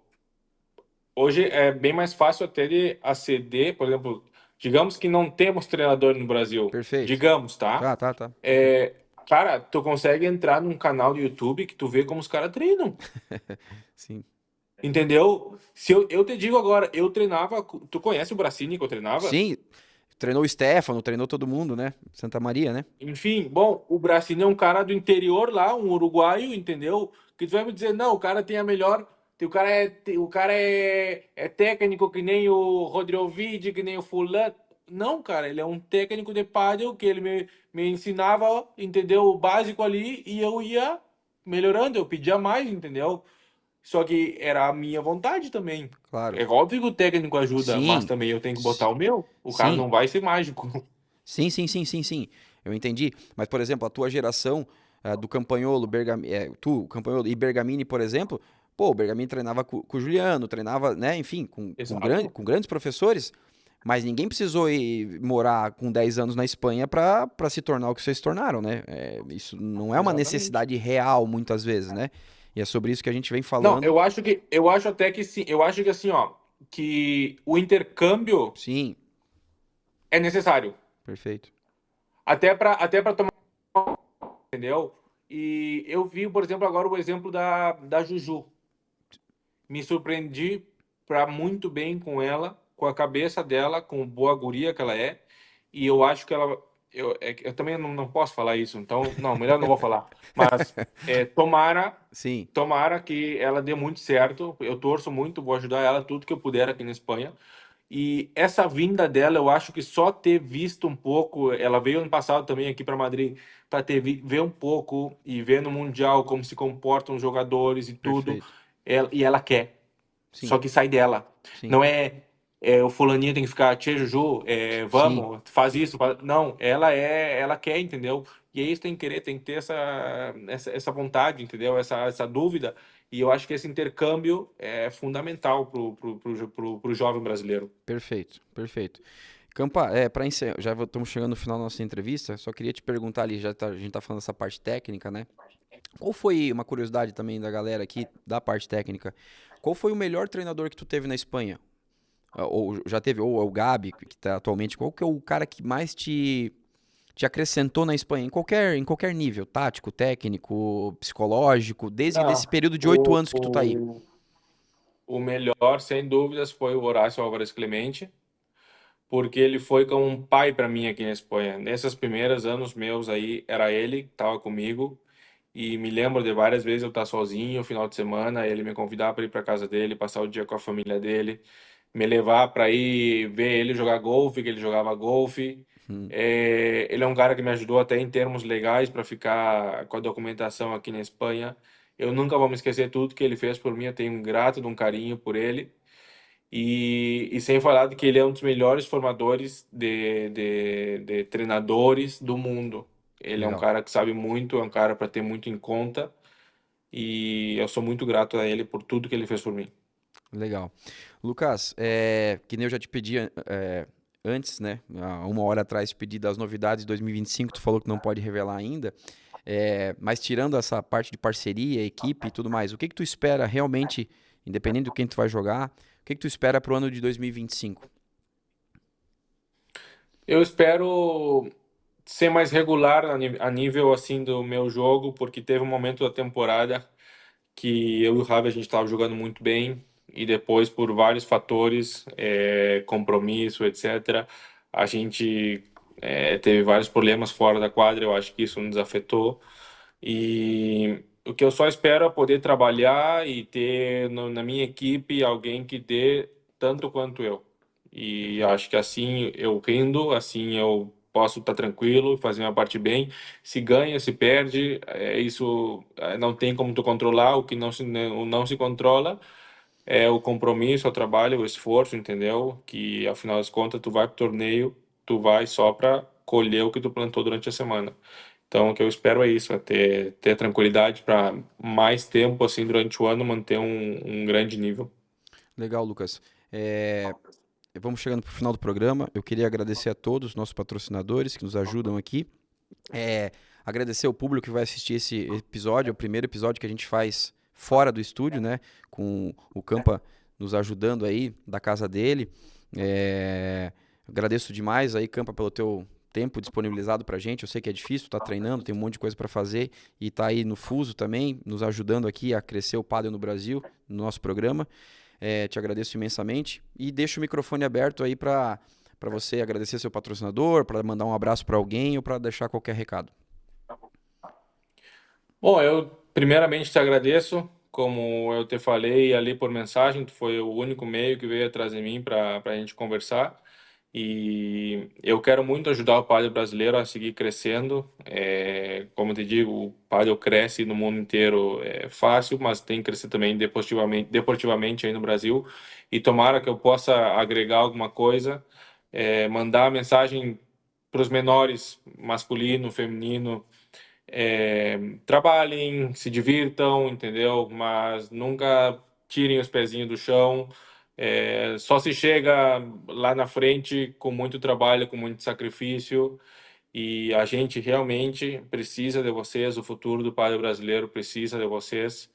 hoje é bem mais fácil até de aceder, por exemplo, digamos que não temos treinador no Brasil, Perfeito. digamos, tá? Tá, perfeito. É, cara, tu consegue entrar num canal do YouTube que tu vê como os caras treinam, Sim. entendeu? Se eu te digo agora, eu treinava, tu conhece o Bracini que eu treinava? Sim, treinou o Stefano, treinou todo mundo, né? Santa Maria, né? Enfim, bom, o Bracini é um cara do interior lá, um uruguaio, entendeu? Que tu vai me dizer, não, o cara tem a melhor. O cara é técnico que nem o Rodrigovic, que nem o fulano. Não, cara, ele é um técnico de pádel que ele me ensinava, entendeu? O básico ali e eu ia melhorando, eu pedia mais, entendeu? Só que era a minha vontade também. Claro. É óbvio que o técnico ajuda, mas Sim, também eu tenho que s- botar o meu. O cara sim, não vai ser mágico. sim. Eu entendi. Mas, por exemplo, a tua geração do Campagnolo, tu, Campagnolo e Bergamini, por exemplo, pô, o Bergamini treinava com o Juliano, treinava, né, enfim, Exato. com grandes professores, mas ninguém precisou ir morar com 10 anos na Espanha para se tornar o que vocês se tornaram, né? É, isso não é uma Exatamente. necessidade real, muitas vezes, né? E é sobre isso que a gente vem Não, falando. eu acho até que sim. Eu acho que assim, ó, que o intercâmbio Sim, é necessário. perfeito. Até para tomar, entendeu? E eu vi, por exemplo, agora o exemplo da Juju. Me surpreendi para muito bem com ela, com a cabeça dela, com boa guria que ela é. E eu acho que ela. Eu também não posso falar isso, então, não, melhor não vou falar. Mas tomara, Sim, tomara que ela dê muito certo. Eu torço muito, vou ajudar ela tudo que eu puder aqui na Espanha. E essa vinda dela, eu acho que só ter visto um pouco, ela veio ano passado também aqui para Madrid, para ver um pouco e ver no Mundial como se comportam os jogadores e tudo, perfeito. e ela quer. Sim, Só que sai dela. sim, Não o fulaninho tem que ficar, tchê, Juju, sim, vamos, faz isso. Não, ela quer, entendeu? E aí você tem que querer, tem que ter essa vontade, entendeu? Essa dúvida. E eu acho que esse intercâmbio é fundamental pro jovem brasileiro. perfeito, perfeito. Campa, para encerrar, já estamos chegando no final da nossa entrevista, só queria te perguntar ali, a gente tá falando dessa parte técnica, né? Qual foi uma curiosidade também da galera aqui, da parte técnica? Qual foi o melhor treinador que tu teve na Espanha? Ou já teve, ou é o Gabi, que tá atualmente, qual que é o cara que mais te acrescentou na Espanha, em qualquer nível, tático, técnico, psicológico, desde esse Não, período de 8 anos que tu tá aí? o melhor, sem dúvidas, foi o Horácio Álvares Clemente, porque ele foi como um pai para mim aqui na Espanha. Nesses primeiros anos meus aí, era ele que estava comigo. E me lembro de várias vezes eu estar sozinho, final de semana, ele me convidar para ir para casa dele, passar o dia com a família dele, me levar para ir ver ele jogar golfe, que ele jogava golfe. Hum, Ele é um cara que me ajudou até em termos legais para ficar com a documentação aqui na Espanha. Eu nunca vou me esquecer tudo que ele fez por mim. Eu tenho um grato, de um carinho por ele. E sem falar de que ele é um dos melhores formadores de treinadores do mundo. Ele é um legal. cara que sabe muito, é um cara para ter muito em conta. E eu sou muito grato a ele por tudo que ele fez por mim. Legal. Lucas, que nem eu já te pedi antes, né? Há uma hora atrás, te pedi das novidades de 2025, tu falou que não pode revelar ainda. Mas tirando essa parte de parceria, equipe e tudo mais, o que que tu espera realmente, independente do quem tu vai jogar, o que que tu espera pro ano de 2025? Eu espero ser mais regular a nível assim do meu jogo, porque teve um momento da temporada que eu e o Ravi a gente estava jogando muito bem e depois por vários fatores, compromisso, etc, a gente teve vários problemas fora da quadra. Eu acho que isso nos afetou e o que eu só espero é poder trabalhar e ter na minha equipe alguém que dê tanto quanto eu. E Perfeito. acho que assim eu rindo, assim eu posso estar tranquilo, fazer minha parte bem. Se ganha, se perde, isso não tem como tu controlar. O que não se controla é o compromisso, o trabalho, o esforço, entendeu? Que afinal das contas tu vai pro torneio, tu vai só para colher o que tu plantou durante a semana. Então, o que eu espero é isso, é ter tranquilidade para mais tempo, assim, durante o ano, manter um grande nível. Legal, Lucas. É, vamos chegando para o final do programa. Eu queria agradecer a todos os nossos patrocinadores que nos ajudam aqui. Agradecer ao público que vai assistir esse episódio, é o primeiro episódio que a gente faz fora do estúdio, né? Com o Campa nos ajudando aí, da casa dele. Agradeço demais aí, Campa, pelo teu tempo disponibilizado pra gente. Eu sei que é difícil, tá treinando, tem um monte de coisa para fazer e tá aí no fuso também, nos ajudando aqui a crescer o Padel no Brasil, no nosso programa. Te agradeço imensamente e deixo o microfone aberto aí para você agradecer seu patrocinador, para mandar um abraço para alguém ou para deixar qualquer recado. Bom, eu primeiramente te agradeço, como eu te falei ali por mensagem, tu foi o único meio que veio atrás de mim para a gente conversar. E eu quero muito ajudar o padel brasileiro a seguir crescendo. Como eu te digo, o padel cresce no mundo inteiro, é fácil, mas tem que crescer também deportivamente aí no Brasil. E tomara que eu possa agregar alguma coisa, mandar mensagem para os menores, masculino, feminino, trabalhem, se divirtam, entendeu? Mas nunca tirem os pezinhos do chão. Só se chega lá na frente com muito trabalho, com muito sacrifício. E a gente realmente precisa de vocês. O futuro do padre brasileiro precisa de vocês.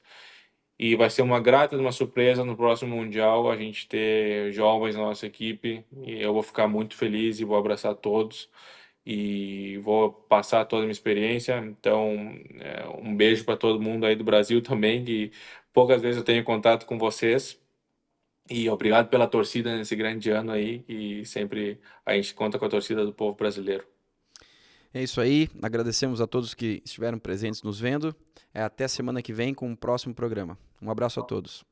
E vai ser uma grata, uma surpresa no próximo Mundial a gente ter jovens na nossa equipe. E eu vou ficar muito feliz e vou abraçar todos e vou passar toda a minha experiência. Então, um beijo para todo mundo aí do Brasil também, que poucas vezes eu tenho contato com vocês. E obrigado pela torcida nesse grande ano aí, e sempre a gente conta com a torcida do povo brasileiro. É isso aí, agradecemos a todos que estiveram presentes nos vendo. Até semana que vem com o próximo programa. Um abraço a todos.